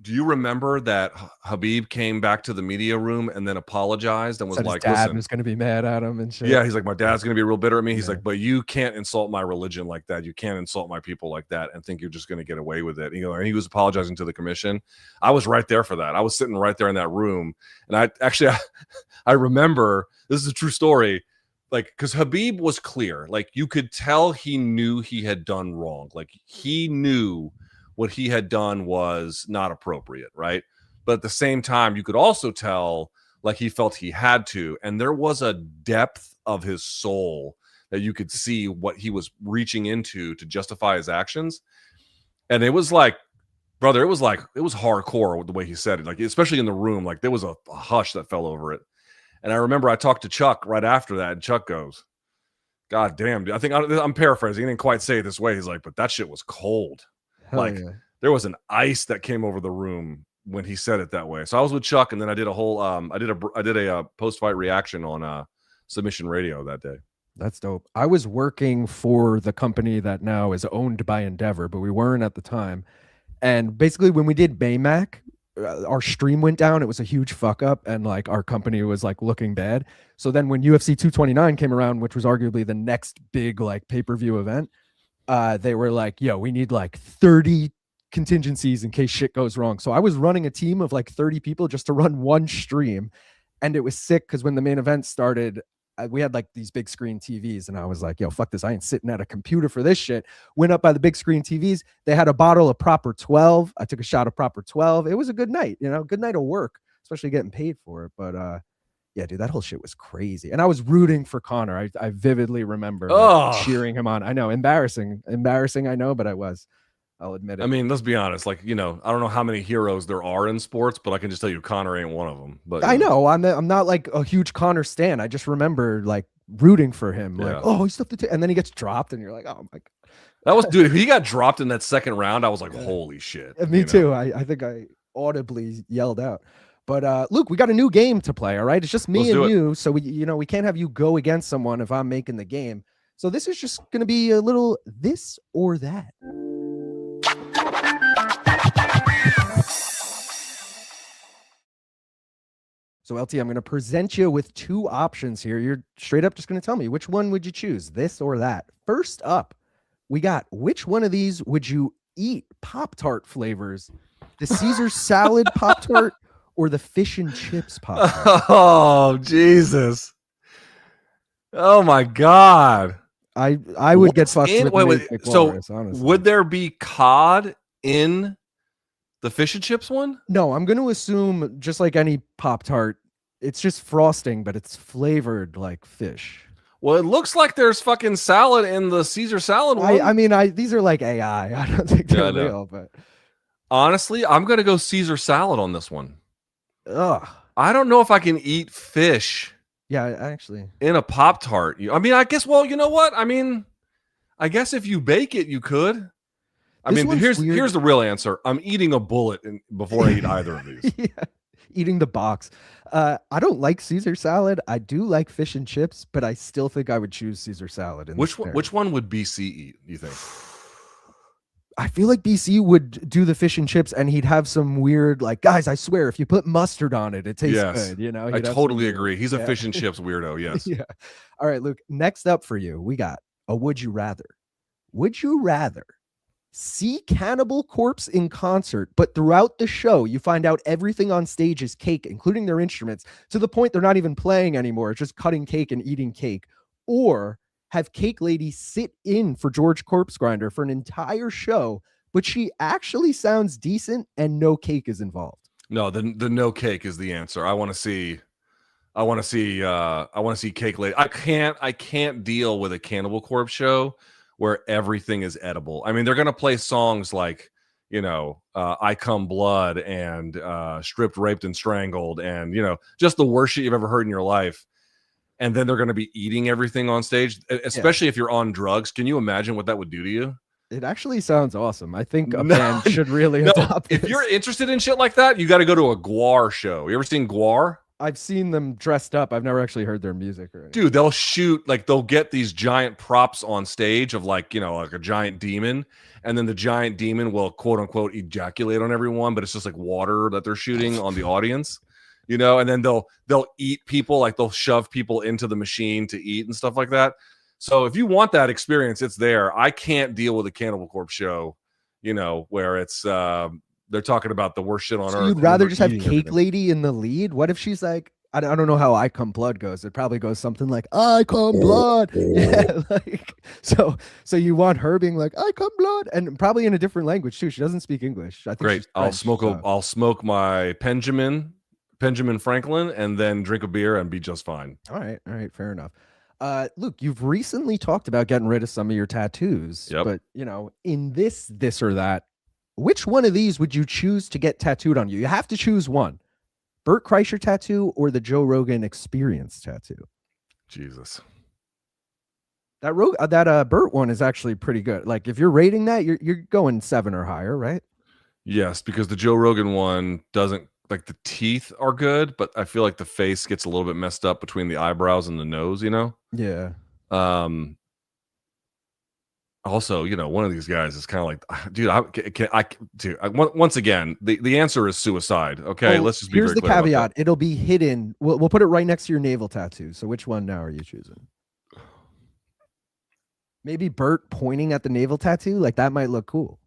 Do you remember that Habib came back to the media room and then apologized and was Said his like, dad listen, was going to be mad at him and shit. yeah, he's like, my dad's going to be real bitter at me. He's Yeah. like, but you can't insult my religion like that. You can't insult my people like that and think you're just going to get away with it. You know, and he was apologizing to the commission. I was right there for that. I was sitting right there in that room. And I remember, this is a true story, like, because Habib was clear. Like, you could tell he knew he had done wrong. Like, he knew what he had done was not appropriate, right? But at the same time, you could also tell like he felt he had to. And there was a depth of his soul that you could see what he was reaching into to justify his actions. And it was like, brother, it was hardcore with the way he said it, like, especially in the room, like there was a hush that fell over it. And I remember I talked to Chuck right after that, and Chuck goes, God damn, dude. I'm paraphrasing. He didn't quite say it this way. He's like, but that shit was cold. Hell Like, yeah. there was an ice that came over the room when he said it that way. So I was with Chuck, and then I did a whole I did a post-fight reaction on Submission Radio that day. That's dope. I was working for the company that now is owned by Endeavor, but we weren't at the time. And basically when we did Baymac, our stream went down. It was a huge fuck up, and like our company was like looking bad. So then when UFC 229 came around, which was arguably the next big like pay-per-view event, they were like, yo, we need like 30 contingencies in case shit goes wrong. So I was running a team of like 30 people just to run one stream. And it was sick because when the main event started, we had like these big screen TVs, and I was like, yo, fuck this. I ain't sitting at a computer for this shit. Went up by the big screen TVs. They had a bottle of Proper 12. I took a shot of Proper 12. It was a good night, good night of work, especially getting paid for it. But yeah, dude, that whole shit was crazy. And I was rooting for Conor. I vividly remember cheering him on. I know, embarrassing, I know, but I was. I'll admit it. I mean, let's be honest. Like, I don't know how many heroes there are in sports, but I can just tell you Conor ain't one of them. But I know I'm not like a huge Conor stan. I just remember like rooting for him. Yeah. Like, oh, he's stuff to and then he gets dropped, and you're like, oh my god. That was, dude, if he got dropped in that second round, I was like, holy shit. Me too. I think I audibly yelled out. But Luke, we got a new game to play. All right, it's just me and you, so we can't have you go against someone if I'm making the game. So this is just going to be a little this or that. So LT, I'm going to present you with two options here. You're straight up just going to tell me which one would you choose, this or that. First up, we got which one of these would you eat? Pop-Tart flavors, the Caesar salad Pop-Tart or the fish and chips Pop-Tart? Oh, Jesus. Oh my God. I would get fucked with so honestly. Would there be cod in the fish and chips one? No, I'm going to assume just like any Pop-Tart, it's just frosting, but it's flavored like fish. Well, it looks like there's fucking salad in the Caesar salad one. I mean, these are like AI. I don't think they're real, but honestly, I'm going to go Caesar salad on this one. Ugh. I don't know if I can eat fish. Yeah, actually. In a Pop-Tart. I mean, I guess, well, you know what? I mean, I guess if you bake it, you could. I mean, here's the real answer. I'm eating a bullet before I eat either of these. Yeah, eating the box. I don't like Caesar salad. I do like fish and chips, but I still think I would choose Caesar salad. Which one would BC eat, do you think? I feel like BC would do the fish and chips, and he'd have some weird, like, guys, I swear, if you put mustard on it, it tastes good. I totally agree. He's a fish and chips weirdo. Yes. Yeah. All right, Luke. Next up for you, we got a would you rather. Would you rather see Cannibal Corpse in concert, but throughout the show, you find out everything on stage is cake, including their instruments, to the point they're not even playing anymore, just cutting cake and eating cake, or have Cake Lady sit in for George Corpse Grinder for an entire show, but she actually sounds decent and no cake is involved? No, the no cake is the answer. I want to see Cake Lady. I can't deal with a Cannibal Corpse show where everything is edible. I mean, they're going to play songs like, I Come Blood and Stripped, Raped, and Strangled, and, just the worst shit you've ever heard in your life. And then they're going to be eating everything on stage, especially if you're on drugs. Can you imagine what that would do to you? It actually sounds awesome. I think a band should really adopt If you're interested in shit like that, you got to go to a Gwar show. You ever seen Gwar? I've seen them dressed up. I've never actually heard their music or anything. Dude, they'll shoot, like they'll get these giant props on stage of like, you know, like a giant demon, and then the giant demon will quote unquote ejaculate on everyone, but it's just like water that they're shooting on the audience, you know, and then they'll eat people, like they'll shove people into the machine to eat and stuff like that. So if you want that experience, it's there. I can't deal with a Cannibal Corpse show, you know, where it's they're talking about the worst shit on So earth. you'd and rather they're just have eating Cake everything. Lady in the lead? What if she's like, I don't know how I Come Blood goes. It probably goes something like I Come Blood. Yeah, like so you want her being like I Come Blood, and probably in a different language too. She doesn't speak English. I think Great. she's French, I'll smoke my Benjamin Franklin, and then drink a beer and be just fine. All right, fair enough. Luke, you've recently talked about getting rid of some of your tattoos, Yep. but you know, in this or that, which one of these would you choose to get tattooed on you? You have to choose one. Bert Kreischer tattoo or the Joe Rogan Experience tattoo? Jesus. That Bert one is actually pretty good. Like if you're rating that, you're going 7 or higher, right? Yes, because the Joe Rogan one doesn't, like the teeth are good, but I feel like the face gets a little bit messed up between the eyebrows and the nose, you know? Yeah. Also, you know, one of these guys is kind of like, dude, once again, the answer is suicide. Okay, Well, let's just be here's very the clear about caveat. that. It'll be hidden. We'll put it right next to your navel tattoo. So which one now are you choosing? Maybe Bert pointing at the navel tattoo, like that might look cool.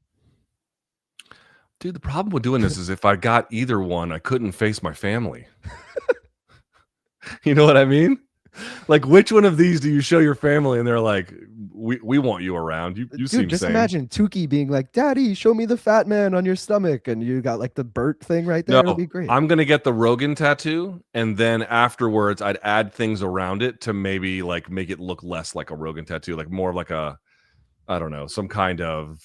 Dude, the problem with doing this is if I got either one, I couldn't face my family. You know what I mean? Like, which one of these do you show your family and they're like, we want you around. You Dude, seem just sane. imagine Tukey being like, Daddy, show me the fat man on your stomach. And you got like the Bert thing right there. It'll be great. I'm going to get the Rogan tattoo. And then afterwards, I'd add things around it to maybe like make it look less like a Rogan tattoo, like more like a, I don't know, some kind of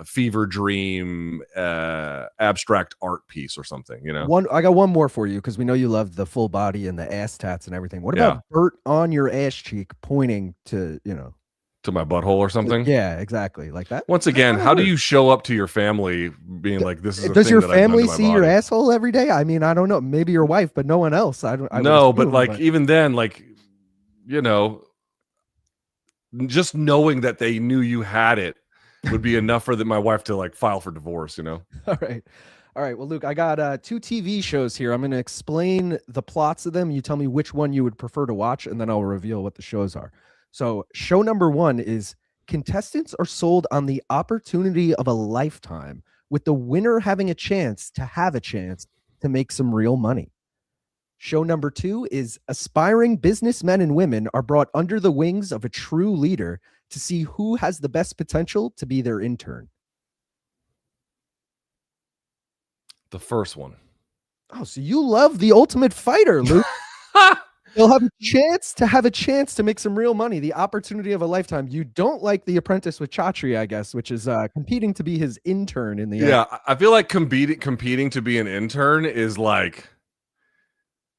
fever dream, abstract art piece or something, you know? I got one more for you because we know you love the full body and the ass tats and everything. What about Bert on your ass cheek pointing to, you know, to my butthole or something? Yeah, exactly. Like that. Once again, how do you show up to your family being like, this is a Does thing your that I've done family to my see your body? asshole every day? I mean, I don't know. Maybe your wife, but no one else. I would No, but assume, like even then, like, you know, just knowing that they knew you had it would be enough for my wife to like file for divorce, you know? All right. Well, Luke, I got 2 TV shows here. I'm going to explain the plots of them. You tell me which one you would prefer to watch, and then I'll reveal what the shows are. So show number 1 is contestants are sold on the opportunity of a lifetime, with the winner having a chance to make some real money. Show number 2 is aspiring businessmen and women are brought under the wings of a true leader to see who has the best potential to be their intern. The first one. Oh, so you love The Ultimate Fighter, Luke. They'll have a chance to make some real money. The opportunity of a lifetime. You don't like The Apprentice with Chatri, I guess, which is competing to be his intern in the end. Yeah, I feel like competing to be an intern is like,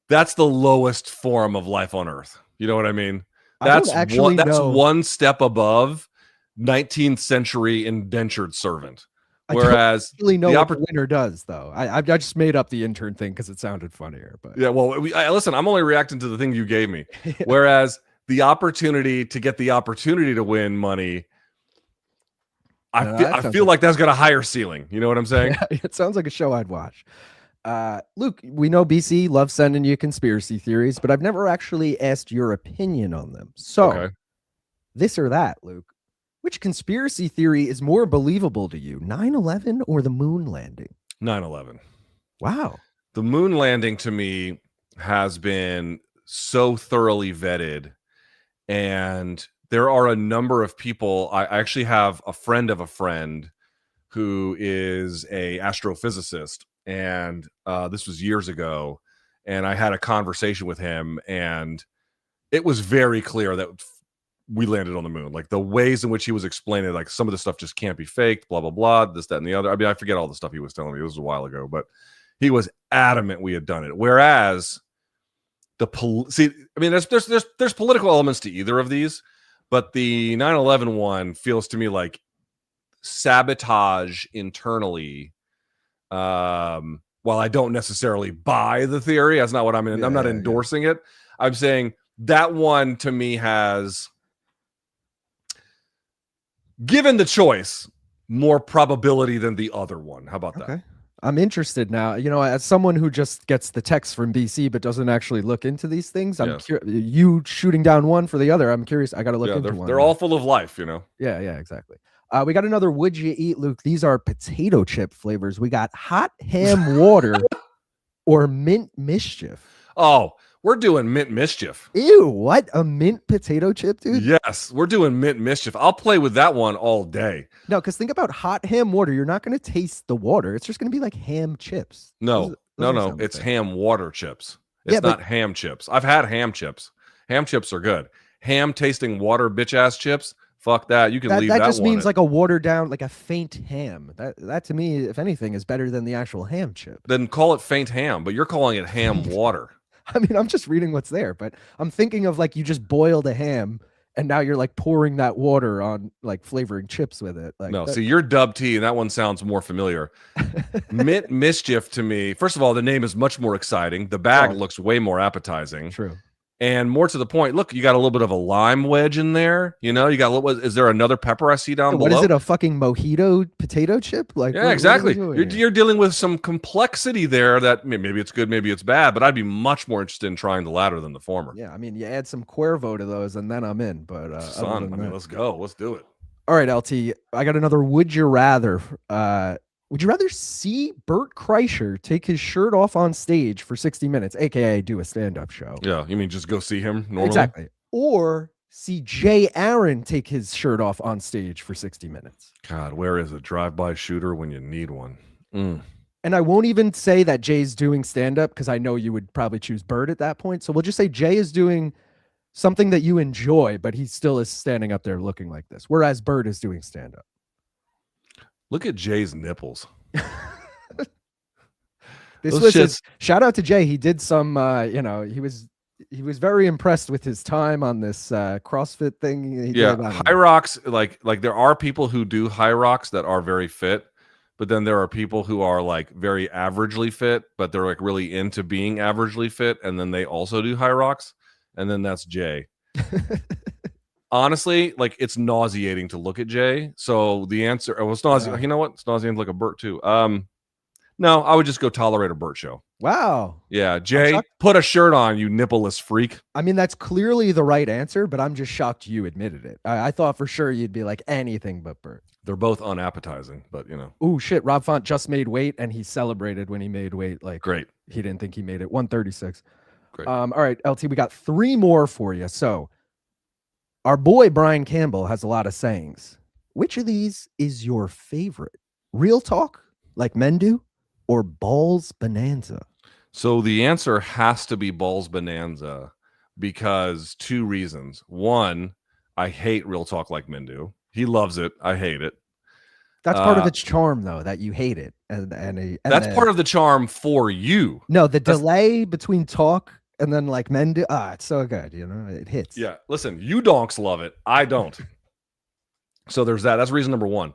that's the lowest form of life on earth. You know what I mean? That's one step above 19th century indentured servant. Whereas I don't really know what the winner does, though. I just made up the intern thing because it sounded funnier. But yeah, well, listen, I'm only reacting to the thing you gave me. Whereas the opportunity to get the opportunity to win money, I feel like that's got a higher ceiling. You know what I'm saying? Yeah, it sounds like a show I'd watch. Luke, we know BC loves sending you conspiracy theories, but I've never actually asked your opinion on them. So, this or that, Luke. Which conspiracy theory is more believable to you, 9/11 or the moon landing? 9/11. Wow. The moon landing to me has been so thoroughly vetted, and there are a number of people. I actually have a friend of a friend who is a astrophysicist, and this was years ago, and I had a conversation with him, and it was very clear that we landed on the moon. Like the ways in which he was explaining, like some of the stuff just can't be faked, blah, blah, blah, this, that, and the other. I mean, I forget all the stuff he was telling me. This was a while ago, but he was adamant we had done it. Whereas there's political elements to either of these, but the 9/11 one feels to me like sabotage internally, while I don't necessarily buy the theory, that's not what I'm in. I'm not endorsing it. I'm saying that one to me has, given the choice, more probability than the other one. How about that? I'm interested now. You know, as someone who just gets the text from BC but doesn't actually look into these things, I'm you shooting down one for the other. I'm curious. I got to look into one. They're all full of life, you know. Yeah, exactly. We got another would you eat, Luke. These are potato chip flavors. We got hot ham water or mint mischief. Oh, we're doing mint mischief. Ew, what? A mint potato chip, dude? Yes, we're doing mint mischief. I'll play with that one all day. No, because think about hot ham water. You're not going to taste the water. It's just going to be like ham chips. No. It's ham water chips. It's not ham chips. I've had ham chips. Ham chips are good. Ham tasting water bitch ass chips. Fuck that. You can leave that one. That just means like a watered down, like a faint ham. That to me, if anything, is better than the actual ham chip. Then call it faint ham, but you're calling it ham water. I mean, I'm just reading what's there, but I'm thinking of like you just boiled a ham and now you're like pouring that water on like flavoring chips with it. Like, no, see, you're Dub T, and that one sounds more familiar. Mint mischief to me. First of all, the name is much more exciting. The bag looks way more appetizing. True. And more to the point, look, you got a little bit of a lime wedge in there. You know, you got a little. Is there another pepper I see down below? What is it? A fucking mojito potato chip? Like, yeah, exactly. You're dealing with some complexity there. That maybe it's good, maybe it's bad. But I'd be much more interested in trying the latter than the former. Yeah, I mean, you add some Cuervo to those, and then I'm in. But let's go. Let's do it. All right, LT. I got another. Would you rather? Would you rather see Bert Kreischer take his shirt off on stage for 60 minutes, aka do a stand-up show? Yeah, you mean just go see him normally? Exactly. Or see Jay Aaron take his shirt off on stage for 60 minutes. God, where is a drive-by shooter when you need one? And I won't even say that Jay's doing stand-up because I know you would probably choose Bert at that point. So we'll just say Jay is doing something that you enjoy, but he still is standing up there looking like this, whereas Bert is doing stand-up. Look at Jay's nipples. Shout out to Jay. He did some, he was very impressed with his time on this CrossFit thing. High rocks, like there are people who do high rocks that are very fit, but then there are people who are like very averagely fit, but they're like really into being averagely fit, and then they also do high rocks, and then that's Jay. Honestly, like it's nauseating to look at Jay. So the answer, it's nauseating. You know what? It's nauseating to look at Bert too. No, I would just go tolerate a Bert show. Wow. Yeah, Jay, put a shirt on, you nippleless freak. I mean, that's clearly the right answer, but I'm just shocked you admitted it. I thought for sure you'd be like anything but Bert. They're both unappetizing, but you know. Oh shit! Rob Font just made weight, and he celebrated when he made weight. Like great. He didn't think he made it. 136. Great. All right, LT, we got 3 more for you. So. Our boy Brian Campbell has a lot of sayings. Which of these is your favorite? Real talk, like men do, or balls bonanza? So the answer has to be balls bonanza because 2 reasons. One, I hate real talk like men do. He loves it. I hate it. That's part of its charm, though, that you hate it. And that's part of the charm for you. No, the delay between talk and then like men do, it's so good, you know, it hits. Yeah, listen, you donks love it. I don't. So there's that. That's reason number 1.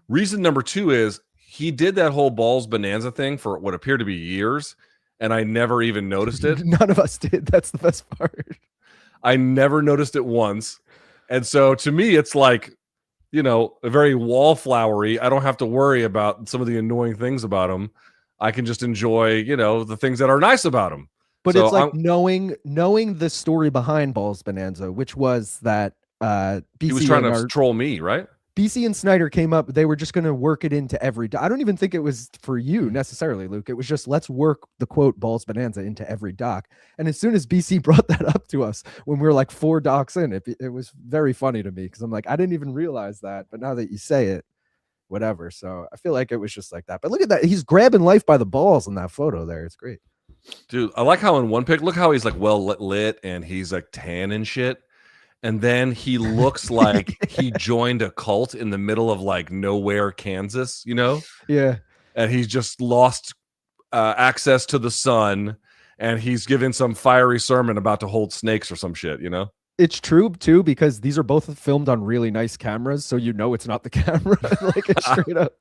Reason number 2 is he did that whole balls bonanza thing for what appeared to be years, and I never even noticed it. None of us did. That's the best part. I never noticed it once. And so to me, it's like, you know, a very wallflowery. I don't have to worry about some of the annoying things about him. I can just enjoy, you know, the things that are nice about him. But so it's like knowing the story behind Balls Bonanza, which was that BC he was trying to troll me, right? BC and Snyder came up. They were just going to work it into every. I don't even think it was for you necessarily, Luke. It was just let's work the quote Balls Bonanza into every doc. And as soon as BC brought that up to us when we were like 4 docs in, it was very funny to me because I'm like, I didn't even realize that. But now that you say it, whatever. So I feel like it was just like that. But look at that. He's grabbing life by the balls in that photo there. It's great. Dude, I like how in one pic, look how he's like well lit and he's like tan and shit. And then he looks like he joined a cult in the middle of like nowhere, Kansas, you know? Yeah. And he's just lost access to the sun and he's giving some fiery sermon about to hold snakes or some shit, you know? It's true too, because these are both filmed on really nice cameras, so it's not the camera. Like it's straight up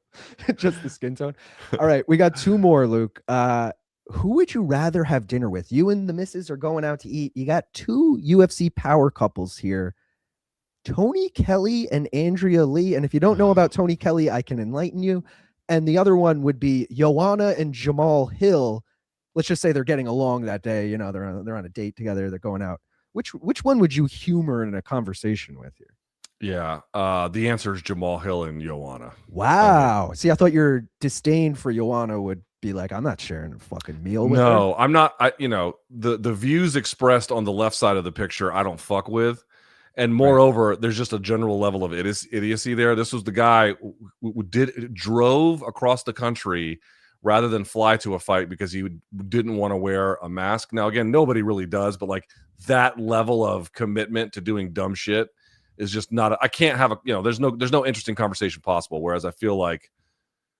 just the skin tone. All right, we got two more, Luke. Who would you rather have dinner with? You and the missus are going out to eat. You got two UFC power couples here. Tony Kelly and Andrea Lee. And if you don't know about Tony Kelly, I can enlighten you. And the other one would be Joanna and Jamal Hill. Let's just say they're getting along that day. They're on a date together. They're going out. Which one would you humor in a conversation with here? Yeah, the answer is Jamal Hill and Joanna. Wow. See, I thought your disdain for Joanna would be like, I'm not sharing a fucking meal with her. No, I'm not. The views expressed on the left side of the picture, I don't fuck with. And moreover, there's just a general level of idiocy there. This was the guy who drove across the country rather than fly to a fight because he didn't want to wear a mask. Now, again, nobody really does, but like that level of commitment to doing dumb shit is just not. I can't have there's no interesting conversation possible. Whereas I feel like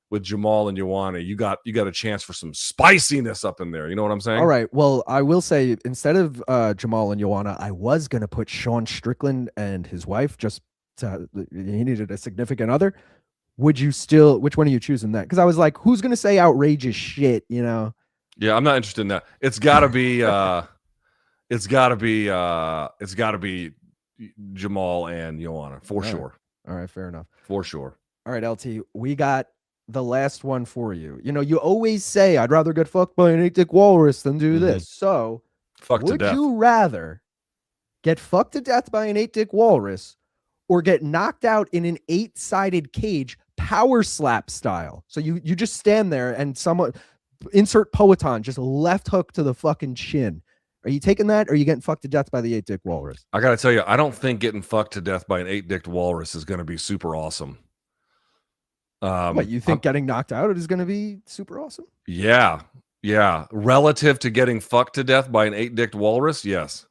with Jamal and Joanna, you got a chance for some spiciness up in there. You know what I'm saying? All right. Well, I will say instead of Jamal and Joanna, I was gonna put Sean Strickland and his wife. He needed a significant other. Which one are you choosing that? Because I was like, who's gonna say outrageous shit? Yeah, I'm not interested in that. It's gotta be Jamal and Joanna for sure. All right, fair enough. For sure. All right, LT, we got the last one for you. You always say I'd rather get fucked by an 8-dick walrus than do this. So would you rather get fucked to death by an 8-dick walrus or get knocked out in an 8-sided cage, power slap style? So you just stand there and someone insert Poeton, just left hook to the fucking chin. Are you taking that or are you getting fucked to death by the 8-dick walrus? I gotta tell you, I don't think getting fucked to death by an 8-dicked walrus is gonna be super awesome. What, you think getting knocked out is going to be super awesome? Yeah. Relative to getting fucked to death by an 8-dicked walrus, yes.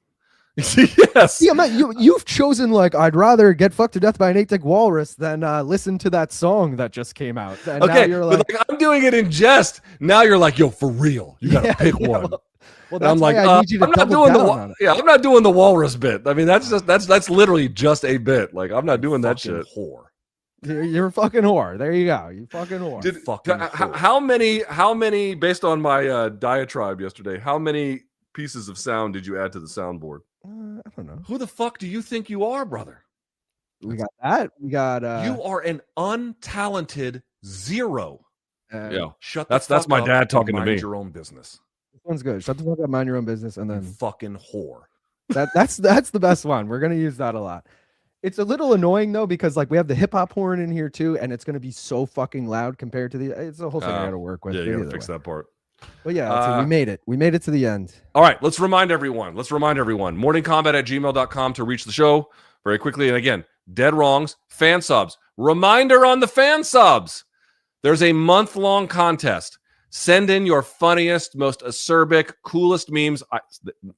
Yes. Yeah, you've chosen I'd rather get fucked to death by an 8-dick walrus than listen to that song that just came out. And okay, now you're I'm doing it in jest. Now you're like, yo, for real, you gotta pick one. Well, that's why I need you to double down on it. I'm not doing the walrus bit. I mean, that's literally just a bit. Like I'm not doing that shit. Whore. You're a fucking whore. There you go. You fucking whore. How many, based on my diatribe yesterday, how many pieces of sound did you add to the soundboard? I don't know. Who the fuck do you think you are, brother? We got that. We got you are an untalented zero. Yeah. Shut the fuck up. That's my dad talking to me. Mind your own business. This one's good. Shut the fuck up, mind your own business, and then fucking whore. That's the best one. We're gonna use that a lot. It's a little annoying though because we have the hip hop horn in here too, and it's gonna be so fucking loud compared to it's the whole thing I gotta work with. Yeah, you gotta fix that part. But yeah, we made it. We made it to the end. All right, let's remind everyone. morningcombat@gmail.com to reach the show very quickly. And again, dead wrongs, fan subs. Reminder on the fan subs. There's a month-long contest. Send in your funniest, most acerbic, coolest memes.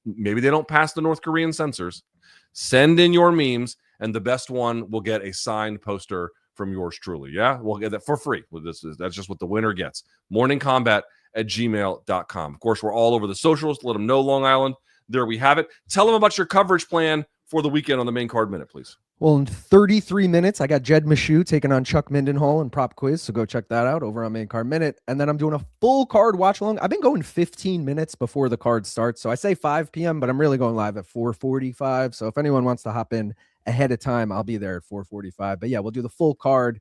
Maybe they don't pass the North Korean censors. Send in your memes. And the best one will get a signed poster from yours truly. Yeah, we'll get that for free. That's just what the winner gets. morningcombat@gmail.com. Of course, we're all over the socials. Let them know, Long Island. There we have it. Tell them about your coverage plan for the weekend on the main card minute, please. Well, in 33 minutes, I got Jed Michoud taking on Chuck Mindenhall in prop quiz. So go check that out over on main card minute. And then I'm doing a full card watch along. I've been going 15 minutes before the card starts. So I say 5 p.m., but I'm really going live at 4:45. So if anyone wants to hop in ahead of time, I'll be there at 4:45. But yeah, we'll do the full card.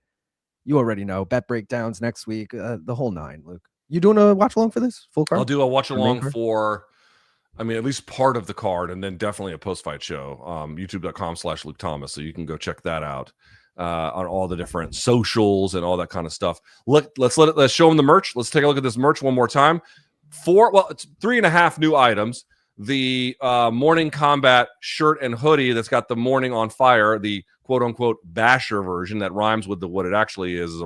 You already know, bet breakdowns next week, the whole nine. Luke, you doing a watch along for this full card? I'll do a watch along for, at least part of the card, and then definitely a post-fight show. YouTube.com/Luke Thomas, so you can go check that out on all the different socials and all that kind of stuff. Let's show them the merch. Let's take a look at this merch one more time. It's 3.5 new items. The Morning Combat shirt and hoodie that's got the Morning on Fire, the quote-unquote basher version that rhymes with what it actually is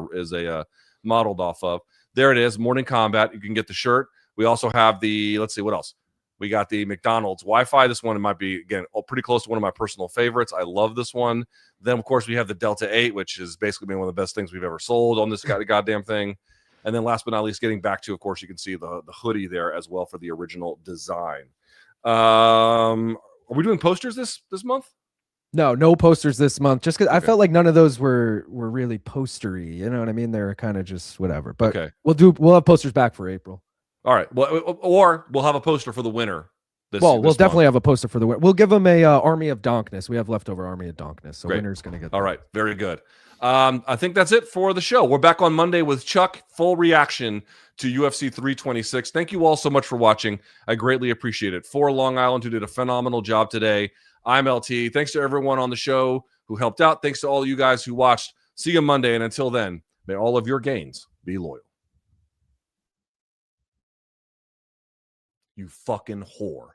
modeled off of. There it is, Morning Combat. You can get the shirt. We also have the, let's see, what else? We got the McDonald's Wi-Fi. This one might be, again, pretty close to one of my personal favorites. I love this one. Then, of course, we have the Delta 8, which has basically been one of the best things we've ever sold on this goddamn thing. And then last but not least, getting back to, of course, you can see the hoodie there as well for the original design. Are we doing posters this month? No posters this month. Just because I felt like none of those were really postery. You know what I mean? They're kind of just whatever. But we'll have posters back for April. All right. Well, or we'll have a poster for the winner. We'll definitely have a poster for the winner. We'll give them a Army of Donkness. We have leftover Army of Donkness, so winner's going to get. All right. Very good. I think that's it for the show. We're back on Monday with Chuck. Full reaction to UFC 326. Thank you all so much for watching. I greatly appreciate it. For Long Island, who did a phenomenal job today. I'm LT. Thanks to everyone on the show who helped out. Thanks to all you guys who watched. See you Monday. And until then, may all of your gains be loyal. You fucking whore.